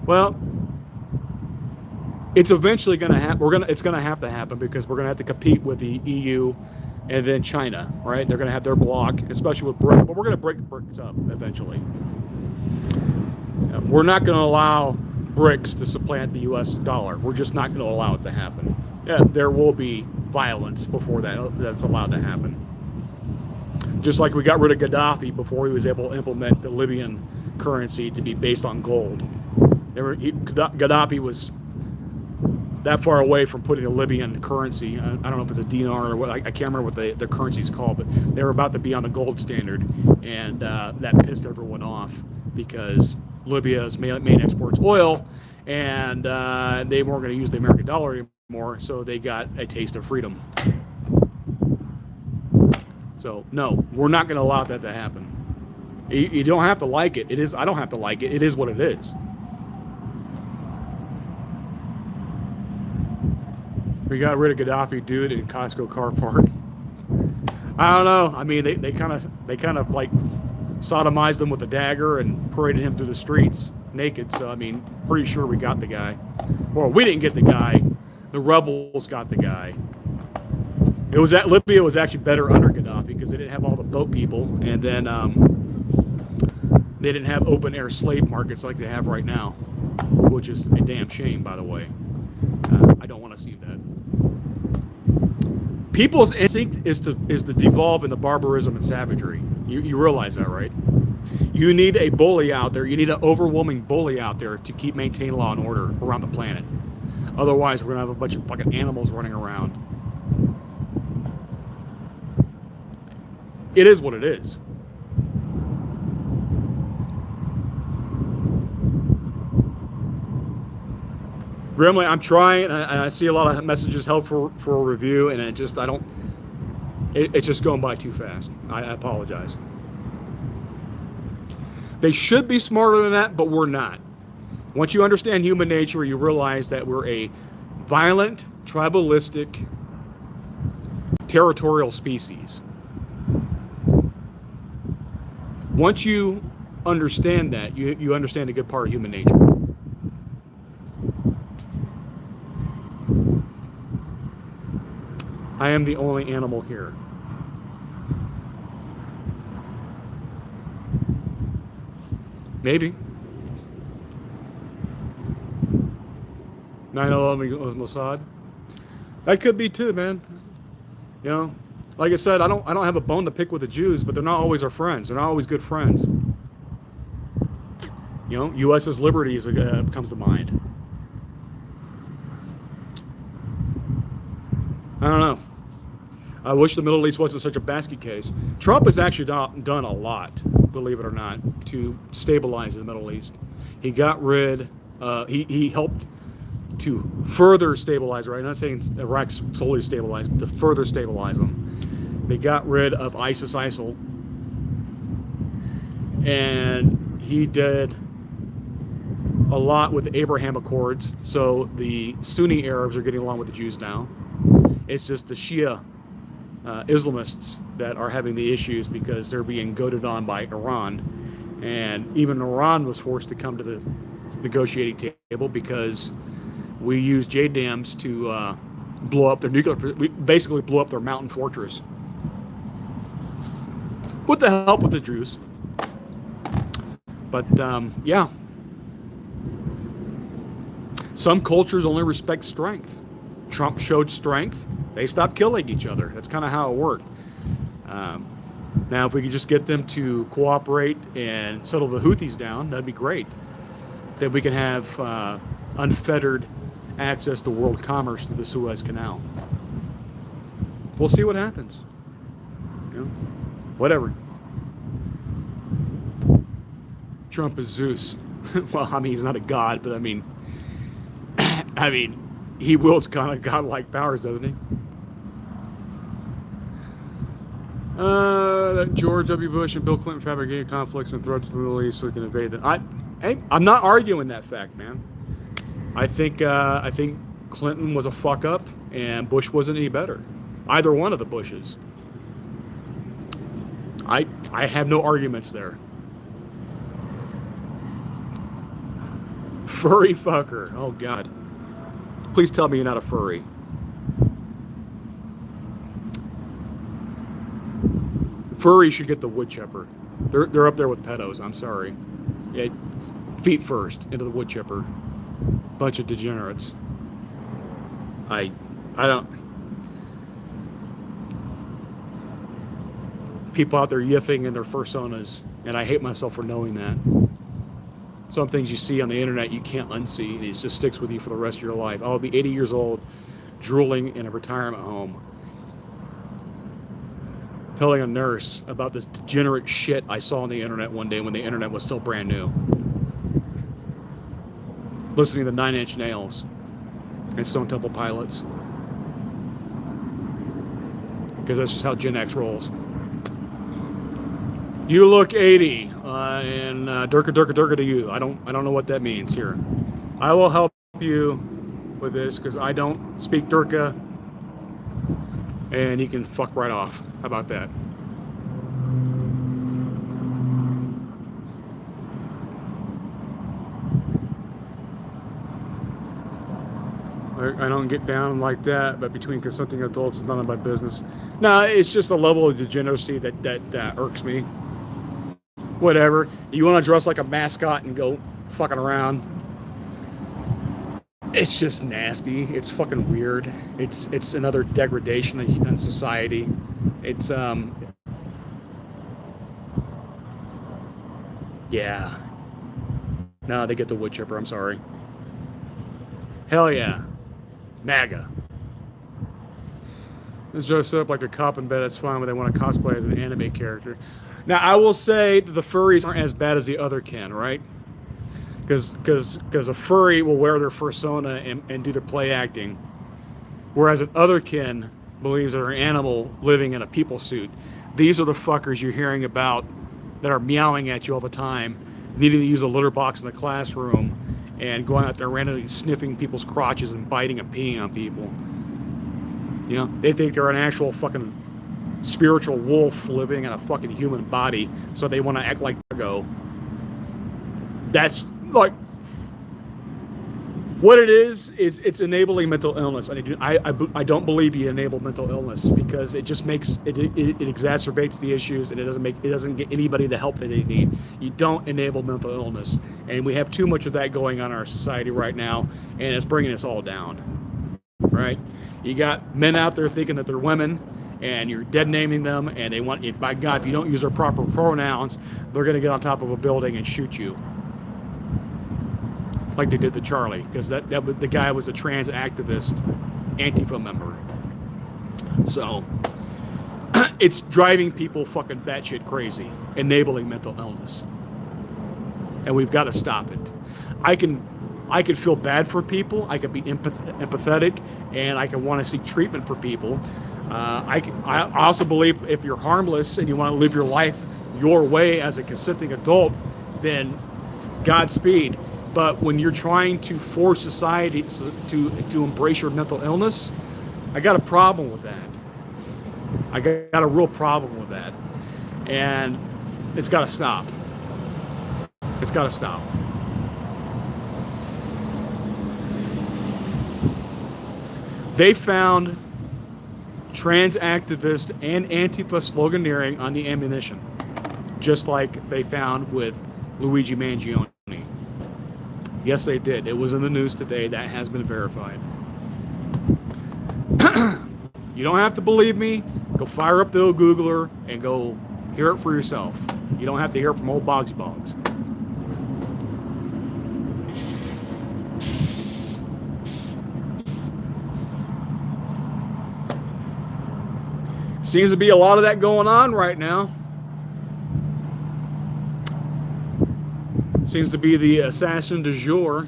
Well, it's eventually going to happen. It's going to have to happen because we're going to have to compete with the EU and then China, right? They're going to have their block, especially with BRICS, but we're going to break BRICS up eventually. We're not going to allow BRICS to supplant the US dollar. We're just not going to allow it to happen. Yeah, there will be violence before that's allowed to happen. Just like we got rid of Gaddafi before he was able to implement the Libyan currency to be based on gold. Gaddafi was that far away from putting a Libyan currency. I don't know if it's a dinar or what. I can't remember what the currency's called, but they were about to be on the gold standard, and that pissed everyone off because Libya's main export's oil, and they weren't going to use the American dollar anymore, so they got a taste of freedom. So no, we're not going to allow that to happen. You don't have to like it. I don't have to like it. It is what it is. We got rid of Gaddafi dude in Costco car park. I don't know. I mean, they kind of like sodomized him with a dagger and paraded him through the streets naked. So I mean, pretty sure we got the guy. Well, we didn't get the guy. The rebels got the guy. It was at Libya was actually better under Gaddafi because they didn't have all the boat people, and then they didn't have open air slave markets like they have right now, which is a damn shame, by the way. I don't want to see that. People's instinct is to devolve into barbarism and savagery. You realize that, right? You need a bully out there. You need an overwhelming bully out there to keep maintaining law and order around the planet. Otherwise, we're gonna have a bunch of fucking animals running around. It is what it is. Grimly, I'm trying, and I see a lot of messages held for a review, and it's just going by too fast. I apologize. They should be smarter than that, but we're not. Once you understand human nature, you realize that we're a violent, tribalistic, territorial species. Once you understand that, you understand a good part of human nature. I am the only animal here. Maybe. 9/11 with Mossad. That could be too, man. You know, like I said, I don't have a bone to pick with the Jews, but they're not always our friends. They're not always good friends. You know, U.S.'s liberties comes to mind. I don't know. I wish the Middle East wasn't such a basket case. Trump has actually done a lot, believe it or not, to stabilize the Middle East. He got rid, he helped to further stabilize, right? I'm not saying Iraq's totally stabilized, but to further stabilize them. They got rid of ISIL, and he did a lot with the Abraham Accords. So the Sunni Arabs are getting along with the Jews now. It's just the Shia Islamists that are having the issues because they're being goaded on by Iran. And even Iran was forced to come to the negotiating table because we used JDAMs to blow up their we basically blew up their mountain fortress with the help of the Jews. But yeah, Some cultures only respect strength. Trump showed strength. They stopped killing each other. That's kind of how it worked. Now, if we could just get them to cooperate and settle the Houthis down, that'd be great. Then we can have unfettered access to world commerce through the Suez Canal. We'll see what happens. You know, whatever. Trump is Zeus. Well, I mean, he's not a god, but I mean, he wields kind of godlike powers, doesn't he? That George W. Bush and Bill Clinton fabricated conflicts and threats to the Middle East so we can invade them. I'm not arguing that fact, man. I think Clinton was a fuck up and Bush wasn't any better. Either one of the Bushes. I have no arguments there. Furry fucker. Oh God. Please tell me you're not a furry. Furry should get the wood chipper. They're up there with pedos. I'm sorry. Yeah, feet first into the wood chipper. Bunch of degenerates. I don't. People out there yiffing in their fursonas, and I hate myself for knowing that. Some things you see on the internet you can't unsee, and it just sticks with you for the rest of your life. I'll be 80 years old, drooling in a retirement home, telling a nurse about this degenerate shit I saw on the internet one day when the internet was still brand new. Listening to 9 Inch Nails and Stone Temple Pilots. Because that's just how Gen X rolls. You look 80, and durka to you. I don't know what that means here. I will help you with this because I don't speak Durka, and he can fuck right off. How about that? I don't get down like that, but between consenting adults is none of my business. No, it's just a level of degeneracy that irks me. Whatever. You want to dress like a mascot and go fucking around. It's just nasty. It's fucking weird. It's another degradation in society. It's yeah. No, they get the wood chipper. I'm sorry. Hell yeah. MAGA. Let's dress up like a cop in bed. That's fine, but they want to cosplay as an anime character. Now, I will say that the furries aren't as bad as the other kin, right? Because a furry will wear their fursona and do their play acting, whereas an otherkin believes they're an animal living in a people suit. These are the fuckers you're hearing about that are meowing at you all the time, needing to use a litter box in the classroom, and going out there randomly sniffing people's crotches and biting and peeing on people. You know, they think they're an actual fucking spiritual wolf living in a fucking human body, so they want to act like Go. That's like what it is it's enabling mental illness. I don't believe you enable mental illness because it just makes it exacerbates the issues, and it doesn't get anybody the help that they need. You don't enable mental illness, and we have too much of that going on in our society right now, and it's bringing us all down. Right? You got men out there thinking that they're women, and you're dead naming them, and they want you. By God, if you don't use their proper pronouns, they're going to get on top of a building and shoot you, like they did to Charlie, because the guy was a trans activist, Antifa member. So it's driving people fucking batshit crazy, enabling mental illness, and we've got to stop it. I can feel bad for people. I can be empathetic, and I can want to seek treatment for people. I also believe if you're harmless and you want to live your life your way as a consenting adult, then Godspeed. But when you're trying to force society to embrace your mental illness, I got a problem with that. I got a real problem with that. And it's got to stop. It's got to stop. They found trans activist and Antifa sloganeering on the ammunition, just like they found with Luigi Mangione. Yes, they did. It was in the news today. That has been verified. You don't have to believe me. Go fire up the old Googler and go hear it for yourself. You don't have to hear it from old Boggs. Seems to be a lot of that going on right now. Seems to be the assassin du jour.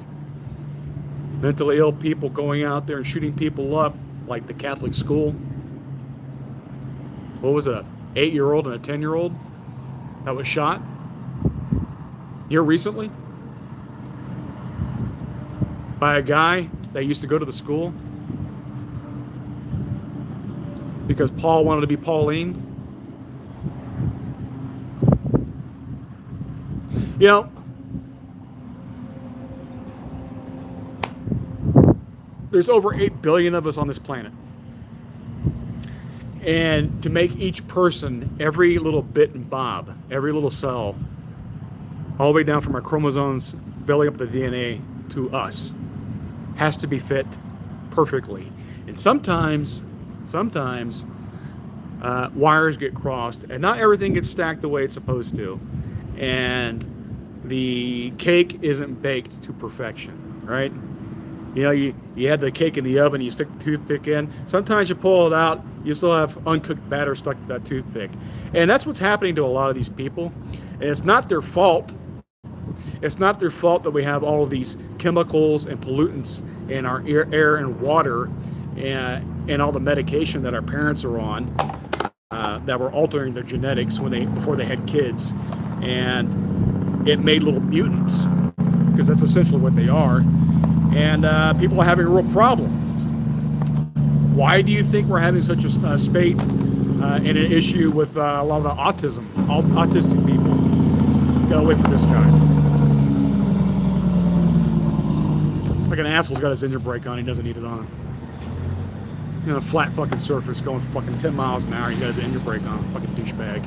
Mentally ill people going out there and shooting people up like the Catholic school. What was it, an 8-year-old and a 10-year-old that was shot here recently by a guy that used to go to the school because Paul wanted to be Pauline. You know, there's over 8 billion of us on this planet. And to make each person, every little bit and bob, every little cell, all the way down from our chromosomes, building up the DNA to us, has to be fit perfectly. And sometimes wires get crossed and not everything gets stacked the way it's supposed to. And the cake isn't baked to perfection, right? You know, you had the cake in the oven, you stick the toothpick in. Sometimes you pull it out, you still have uncooked batter stuck to that toothpick. And that's what's happening to a lot of these people. And it's not their fault. It's not their fault that we have all of these chemicals and pollutants in our air and water and all the medication that our parents are on that were altering their genetics before they had kids. And it made little mutants, because that's essentially what they are. And people are having a real problem. Why do you think we're having such a spate and an issue with a lot of the autistic people? Gotta wait for this guy. Like an asshole's got his engine brake on, he doesn't need it on. You know, a flat fucking surface going fucking 10 miles an hour, he got his engine brake on, fucking douchebag.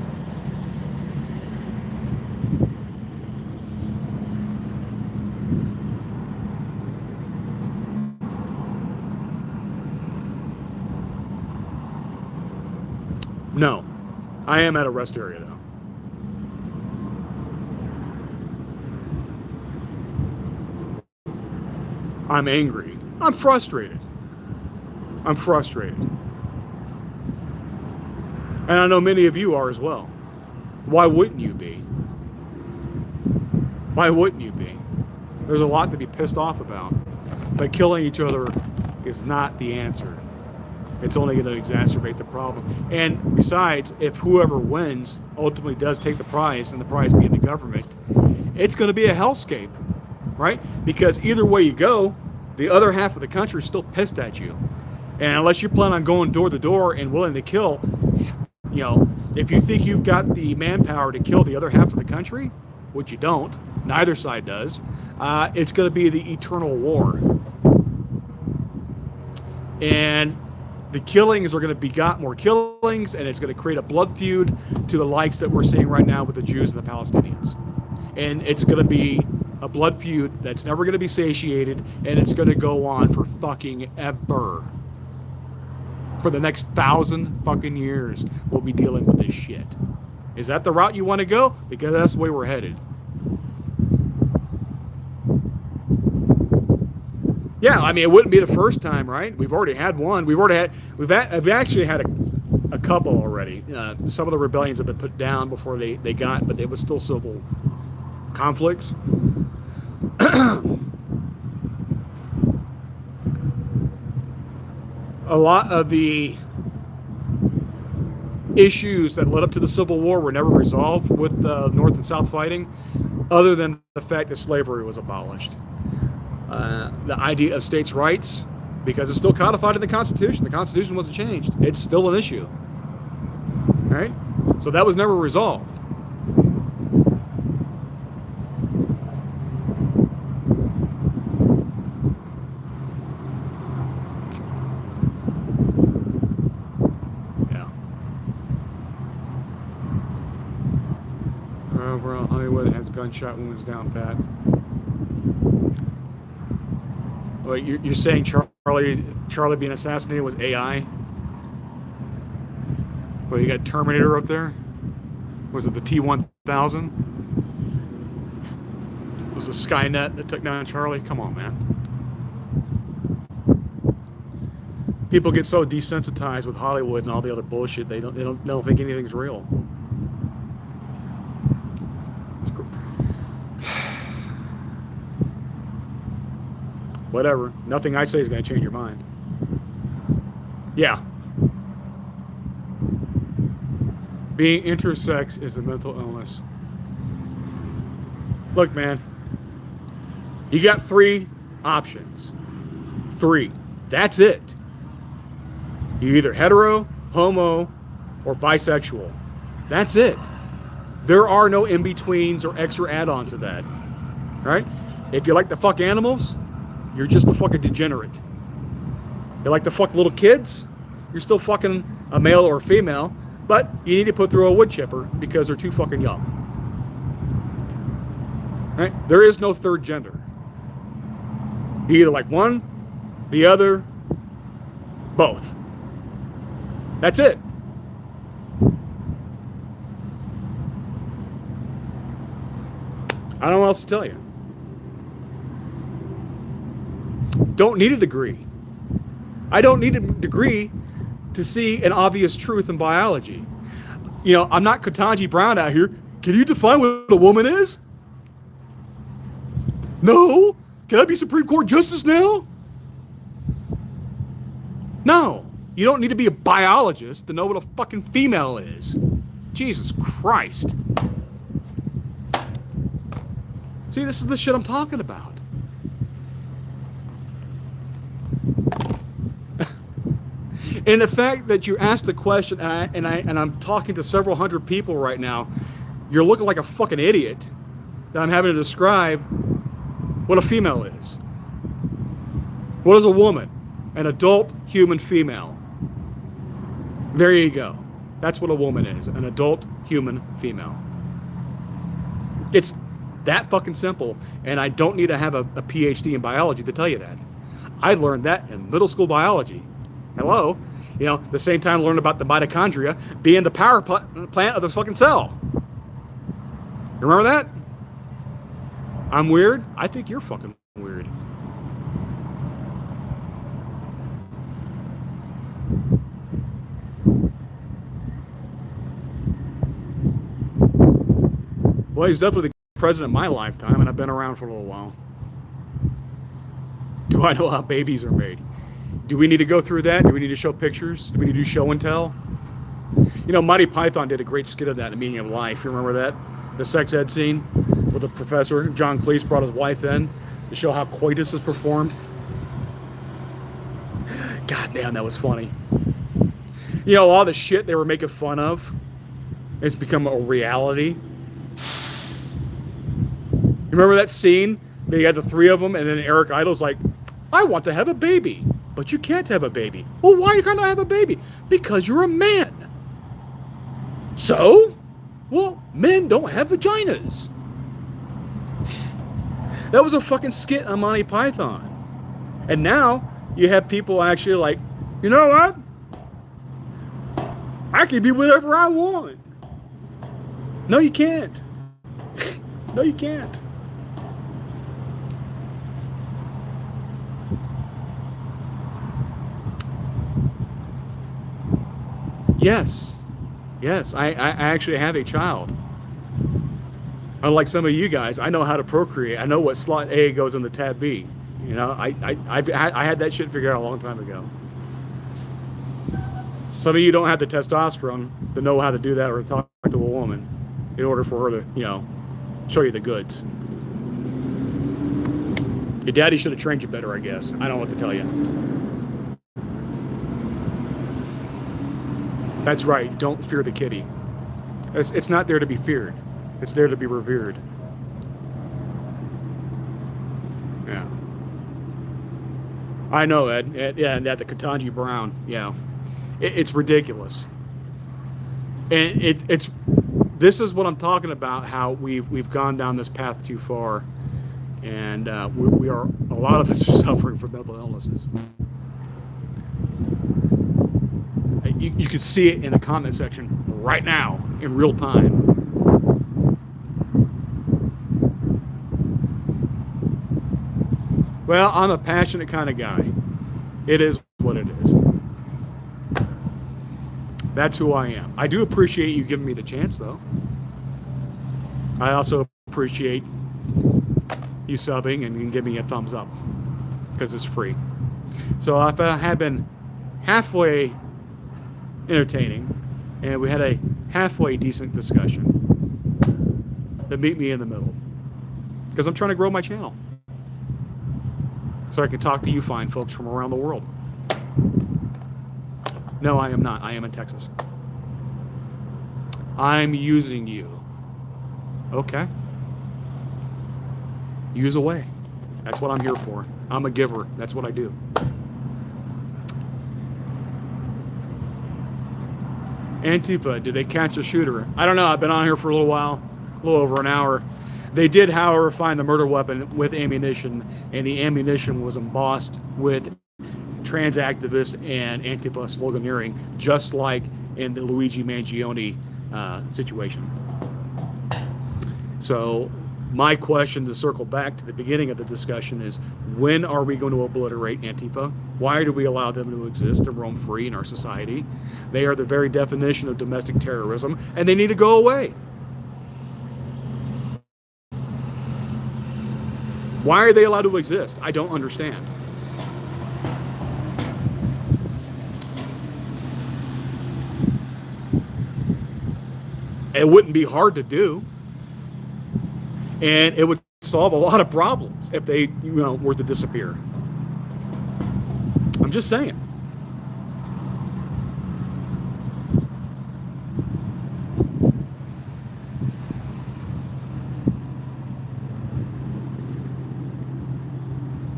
No, I am at a rest area though. I'm angry. I'm frustrated. And I know many of you are as well. Why wouldn't you be? There's a lot to be pissed off about. But killing each other is not the answer. It's only going to exacerbate the problem. And besides, if whoever wins ultimately does take the prize, and the prize being the government, it's going to be a hellscape, right? Because either way you go, the other half of the country is still pissed at you. And unless you plan on going door to door and willing to kill, you know, if you think you've got the manpower to kill the other half of the country, which you don't, neither side does, it's going to be the eternal war. And the killings are going to begot more killings, and it's going to create a blood feud to the likes that we're seeing right now with the Jews and the Palestinians. And it's going to be a blood feud that's never going to be satiated, and it's going to go on for fucking ever. For the next 1,000 fucking years, we'll be dealing with this shit. Is that the route you want to go? Because that's the way we're headed. Yeah, I mean, it wouldn't be the first time, right? We've already had one. We've actually had a couple already. Some of the rebellions have been put down before they got, but it was still civil conflicts. A lot of the issues that led up to the Civil War were never resolved with the North and South fighting, other than the fact that slavery was abolished. The idea of states' rights, because it's still codified in the Constitution. The Constitution wasn't changed. It's still an issue. Right? So that was never resolved. Yeah. Overall, Hollywood has gunshot wounds down pat. Well, you're saying Charlie being assassinated was AI? Well, you got Terminator up there? Was it the T-1000? Was it Skynet that took down Charlie? Come on, man. People get so desensitized with Hollywood and all the other bullshit. They don't think anything's real. Whatever. Nothing I say is going to change your mind. Yeah. Being intersex is a mental illness. Look, man. You got 3 options. 3. That's it. You're either hetero, homo, or bisexual. That's it. There are no in-betweens or extra add-ons to that. Right? If you like to fuck animals, you're just a fucking degenerate. You like to fuck little kids, you're still fucking a male or a female, but you need to put through a wood chipper because they're too fucking young. Right? There is no third gender. You either like one, the other, both. That's it. I don't know what else to tell you. Don't need a degree. I don't need a degree to see an obvious truth in biology. You know, I'm not Ketanji Brown out here. Can you define what a woman is? No. Can I be Supreme Court Justice now? No. You don't need to be a biologist to know what a fucking female is. Jesus Christ. See, this is the shit I'm talking about. And the fact that you asked the question, and I'm talking to several hundred people right now, you're looking like a fucking idiot that I'm having to describe what a female is. What is a woman? An adult human female. There you go. That's what a woman is. An adult human female. It's that fucking simple, and I don't need to have a PhD in biology to tell you that. I learned that in middle school biology. Hello? You know, the same time I learned about the mitochondria being the power plant of the fucking cell. You remember that? I'm weird? I think you're fucking weird. Well, he's definitely the president of my lifetime, and I've been around for a little while. Do I know how babies are made? Do we need to go through that? Do we need to show pictures? Do we need to do show and tell? You know, Monty Python did a great skit of that in The Meaning of Life. You remember that? The sex ed scene with the professor. John Cleese brought his wife in to show how coitus is performed. God damn, that was funny. You know, all the shit they were making fun of has become a reality. You remember that scene? They had the 3 of them, and then Eric Idle's like, I want to have a baby, but you can't have a baby. Well, why can't I have a baby? Because you're a man. So? Well, men don't have vaginas. That was a fucking skit on Monty Python. And now you have people actually like, you know what? I can be whatever I want. No, you can't. No, you can't. Yes. Yes, I actually have a child. Unlike some of you guys, I know how to procreate. I know what slot A goes in the tab B. You know, I had that shit figured out a long time ago. Some of you don't have the testosterone to know how to do that or talk to a woman in order for her to, you know, show you the goods. Your daddy should have trained you better, I guess. I don't know what to tell you. That's right. Don't fear the kitty. It's not there to be feared. It's there to be revered. Yeah. I know, Ed. Yeah, and at the Ketanji Brown. Yeah. It's ridiculous. And it's this is what I'm talking about, how we've gone down this path too far. And we are, a lot of us are suffering from mental illnesses. You can see it in the comment section right now in real time. Well, I'm a passionate kind of guy. It is what it is. That's who I am. I do appreciate you giving me the chance, though. I also appreciate you subbing and you can give me a thumbs up because it's free. So if I had been halfway entertaining and we had a halfway decent discussion, then meet me in the middle because I'm trying to grow my channel so I can talk to you fine folks from around the world. No, I am not. I am in Texas. I'm using you. Okay. Use away. That's what I'm here for. I'm a giver. That's what I do. Antifa, did they catch a shooter? I don't know. I've been on here for a little while, a little over an hour. They did, however, find the murder weapon with ammunition, and the ammunition was embossed with trans activists and Antifa sloganeering, just like in the Luigi Mangione situation. So my question, to circle back to the beginning of the discussion, is when are we going to obliterate Antifa? Why do we allow them to exist and roam free in our society? They are the very definition of domestic terrorism, and they need to go away. Why are they allowed to exist? I don't understand. It wouldn't be hard to do. And it would solve a lot of problems if they, were to disappear. I'm just saying.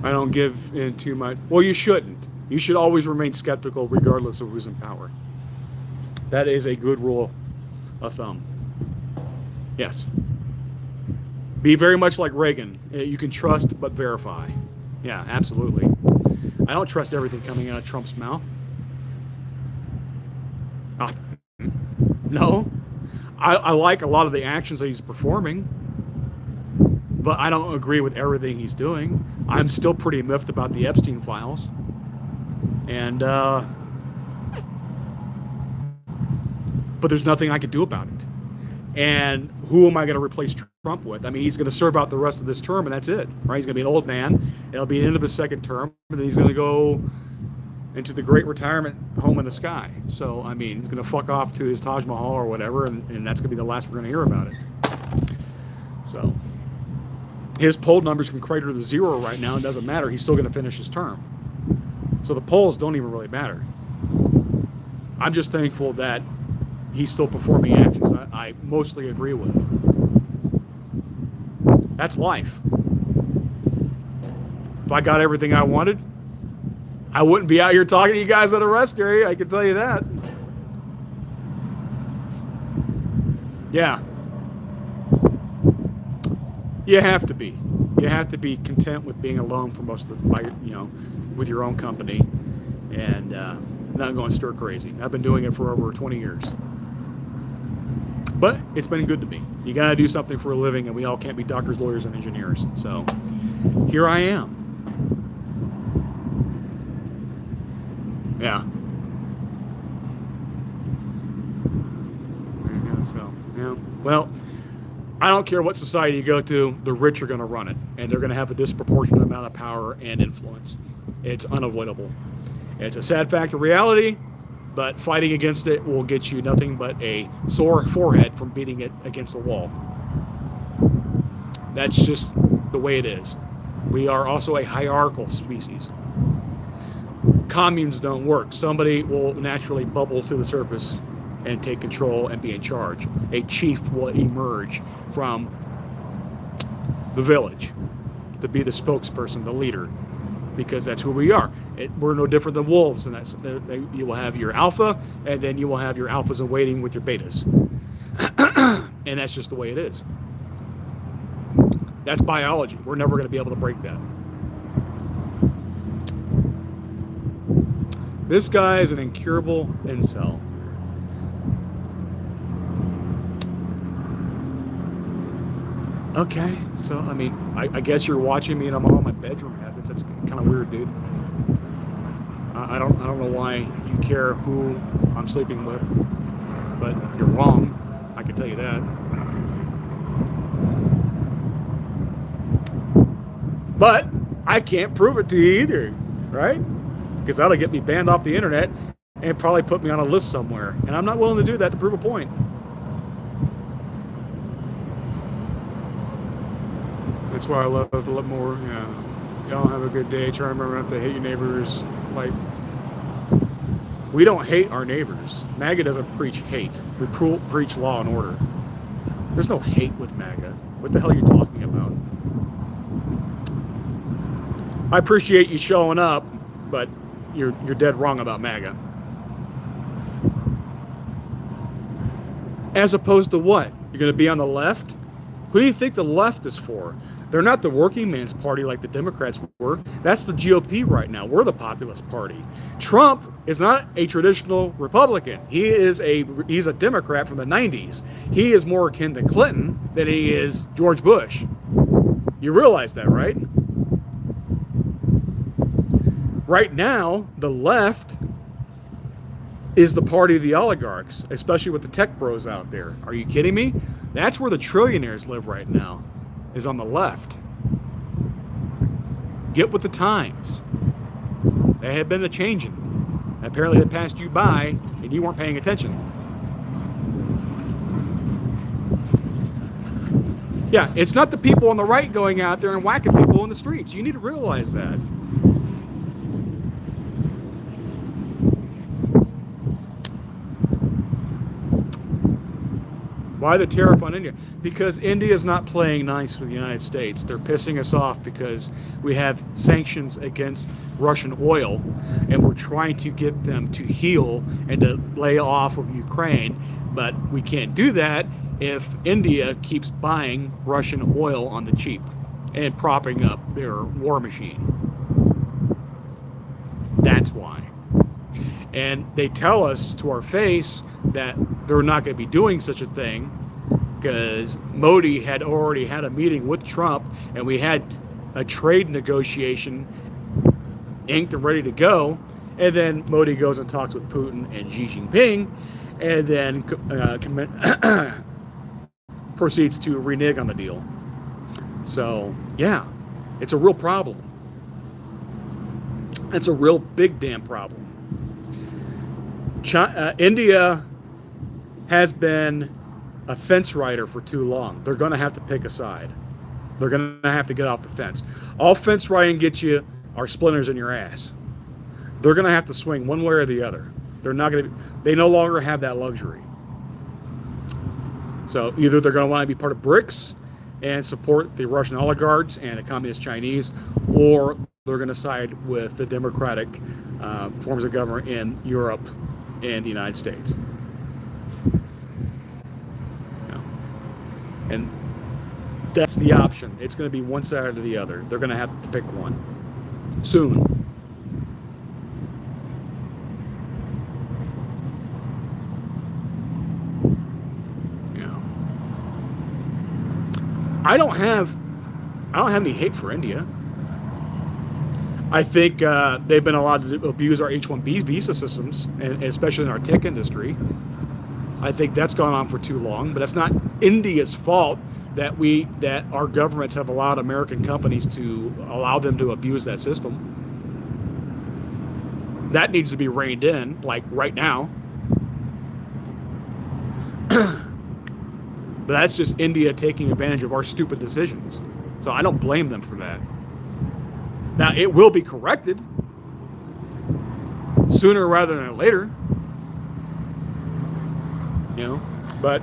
I don't give in too much. Well, you shouldn't. You should always remain skeptical regardless of who's in power. That is a good rule of thumb. Yes. Be very much like Reagan. You can trust but verify. Yeah, absolutely. I don't trust everything coming out of Trump's mouth. No. I like a lot of the actions that he's performing, but I don't agree with everything he's doing. I'm still pretty miffed about the Epstein files. And, but there's nothing I can do about it. And who am I going to replace Trump with? I mean, he's going to serve out the rest of this term, and that's it, right? He's going to be an old man. It'll be the end of his second term, and then he's going to go into the great retirement home in the sky. So, I mean, he's going to fuck off to his Taj Mahal or whatever, and that's going to be the last we're going to hear about it. So, his poll numbers can crater to zero right now. It doesn't matter. He's still going to finish his term. So the polls don't even really matter. I'm just thankful that he's still performing actions I mostly agree with. That's life. If I got everything I wanted, I wouldn't be out here talking to you guys at a rest area, I can tell you that. Yeah. You have to be. You have to be content with being alone for most of the, with your own company and not going stir crazy. I've been doing it for over 20 years. But it's been good to me. You got to do something for a living, and we all can't be doctors, lawyers, and engineers. So here I am. Yeah. So, yeah. Well, I don't care what society you go to, the rich are going to run it, and they're going to have a disproportionate amount of power and influence. It's unavoidable. It's a sad fact of reality, but fighting against it will get you nothing but a sore forehead from beating it against the wall. That's just the way it is. We are also a hierarchical species. Communes don't work. Somebody will naturally bubble to the surface and take control and be in charge. A chief will emerge from the village to be the spokesperson, the leader, because that's who we are. We're no different than wolves, and you will have your alpha, and then you will have your alphas in waiting with your betas. And that's just the way it is. That's biology. We're never going to be able to break that. This guy is an incurable incel. Okay, so I mean, I guess you're watching me and I'm all my bedroom habits. That's kind of weird, dude. I don't know why you care who I'm sleeping with, but you're wrong. I can tell you that. But I can't prove it to you either, right? Because that'll get me banned off the internet and probably put me on a list somewhere. And I'm not willing to do that to prove a point. That's why I love a lot more. Yeah. Y'all have a good day. Try to remember not to hate your neighbors. Like, we don't hate our neighbors. MAGA doesn't preach hate. We preach law and order. There's no hate with MAGA. What the hell are you talking about? I appreciate you showing up, but you're dead wrong about MAGA. As opposed to what? You're going to be on the left? Who do you think the left is for? They're not the working man's party like the Democrats were. That's the GOP right now. We're the populist party. Trump is not a traditional Republican. He's a Democrat from the 90s. He is more akin to Clinton than he is George Bush. You realize that, right? Right now, the left is the party of the oligarchs, especially with the tech bros out there. Are you kidding me? That's where the trillionaires live right now, is on the left. Get with the times. They have been a-changing. Apparently they passed you by and you weren't paying attention. Yeah, it's not the people on the right going out there and whacking people in the streets. You need to realize that. Why the tariff on India? Because India is not playing nice with the United States. They're pissing us off because we have sanctions against Russian oil, and we're trying to get them to heal and to lay off of Ukraine. But we can't do that if India keeps buying Russian oil on the cheap and propping up their war machine. That's why. And they tell us to our face that they're not going to be doing such a thing because Modi had already had a meeting with Trump and we had a trade negotiation inked and ready to go. And then Modi goes and talks with Putin and Xi Jinping and then proceeds to renege on the deal. So, yeah, it's a real problem. It's a real big damn problem. India has been a fence rider for too long. They're going to have to pick a side. They're going to have to get off the fence. All fence riding gets you are splinters in your ass. They're going to have to swing one way or the other. They're not going to. They no longer have that luxury. So either they're going to want to be part of BRICS and support the Russian oligarchs and the communist Chinese, or they're going to side with the democratic forms of government in Europe and the United States. And that's the option. It's going to be one side or the other. They're going to have to pick one soon. Yeah. I don't have any hate for India. I think they've been allowed to abuse our H-1B visa systems, and especially in our tech industry. I think that's gone on for too long, but that's not India's fault that our governments have allowed American companies to allow them to abuse that system. That needs to be reined in, like right now. But that's just India taking advantage of our stupid decisions. So I don't blame them for that. Now, it will be corrected sooner rather than later. You know, but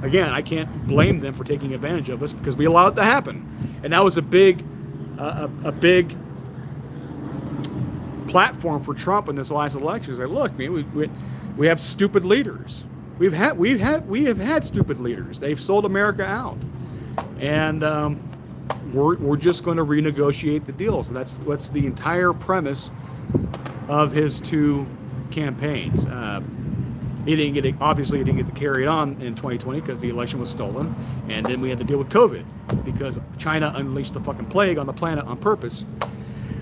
again, I can't blame them for taking advantage of us because we allowed it to happen. And that was a big platform for Trump in this last election. It's like, look, man, we have stupid leaders. We have had stupid leaders. They've sold America out. And we're just going to renegotiate the deals. And that's the entire premise of his two campaigns. Obviously he didn't get to carry it on in 2020 because the election was stolen, and then we had to deal with COVID because China unleashed the fucking plague on the planet on purpose.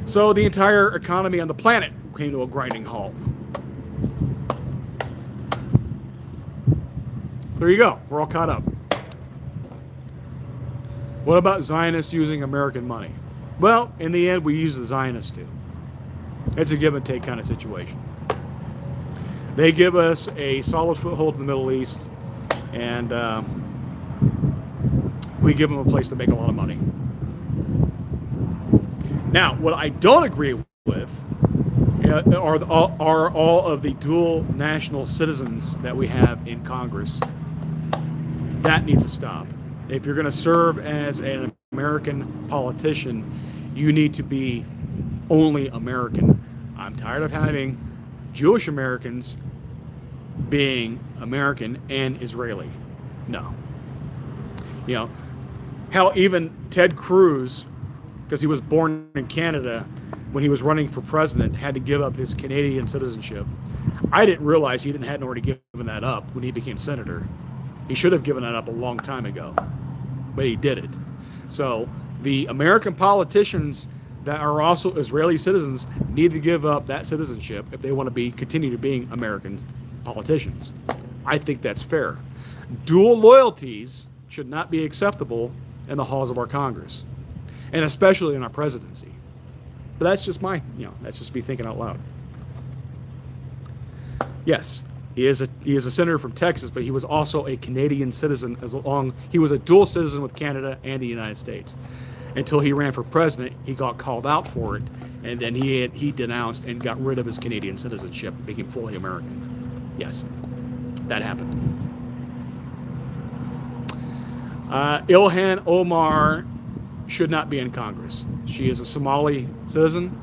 So the entire economy on the planet came to a grinding halt. There you go. We're all caught up. What about Zionists using American money? Well, in the end, we use the Zionists too. It's a give and take kind of situation. They give us a solid foothold in the Middle East, and we give them a place to make a lot of money. Now, what I don't agree with are all of the dual national citizens that we have in Congress. That needs to stop. If you're going to serve as an American politician, you need to be only American. I'm tired of having Jewish Americans being American and Israeli. No. Hell, even Ted Cruz, because he was born in Canada, when he was running for president, had to give up his Canadian citizenship. I didn't realize he hadn't already given that up when he became senator. He should have given that up a long time ago, but he did it. So the American politicians that are also Israeli citizens need to give up that citizenship if they want to continue to being American politicians. I think that's fair. Dual loyalties should not be acceptable in the halls of our Congress, and especially in our presidency. But that's just that's just me thinking out loud. Yes, he is a senator from Texas, but he was also a Canadian citizen he was a dual citizen with Canada and the United States. Until he ran for president, he got called out for it, and then he denounced and got rid of his Canadian citizenship, became fully American. Yes, that happened. Ilhan Omar should not be in Congress. She is a Somali citizen.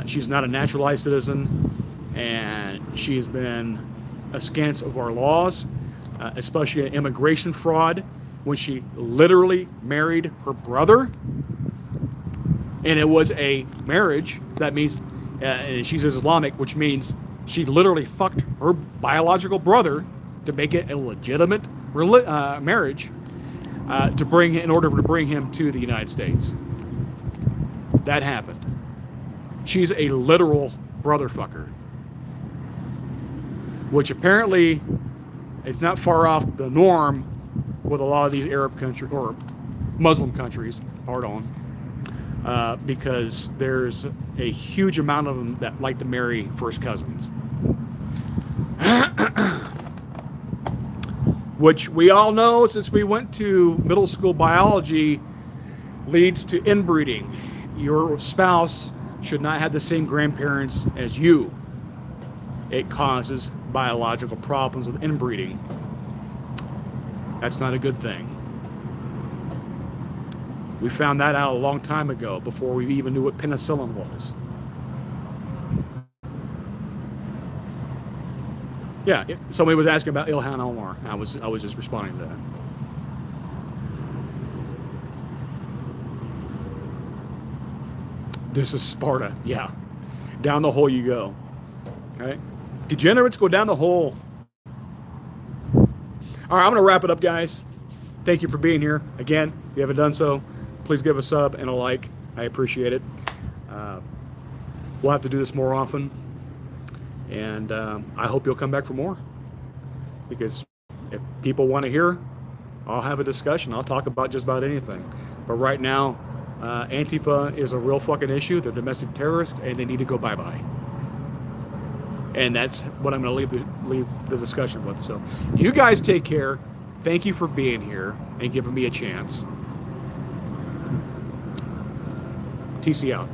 She's not a naturalized citizen, and she has been askance of our laws, especially immigration fraud, when she literally married her brother. And it was a marriage. That means, and she's Islamic, which means she literally fucked her biological brother to make it a legitimate marriage in order to bring him to the United States. That happened. She's a literal brother fucker, which apparently is not far off the norm with a lot of these Arab countries or Muslim countries, because there's a huge amount of them that like to marry first cousins. Which we all know, since we went to middle school biology, leads to inbreeding. Your spouse should not have the same grandparents as you. It causes biological problems with inbreeding. That's not a good thing. We found that out a long time ago, before we even knew what penicillin was. Yeah, somebody was asking about Ilhan Omar. I was just responding to that. This is Sparta. Yeah, down the hole you go. Okay, degenerates go down the hole. All right, I'm going to wrap it up, guys. Thank you for being here. Again, if you haven't done so, please give a sub and a like. I appreciate it. We'll have to do this more often. And I hope you'll come back for more. Because if people want to hear, I'll have a discussion. I'll talk about just about anything. But right now, Antifa is a real fucking issue. They're domestic terrorists, and they need to go bye-bye. And that's what I'm going to leave the discussion with. So you guys take care. Thank you for being here and giving me a chance. TC out.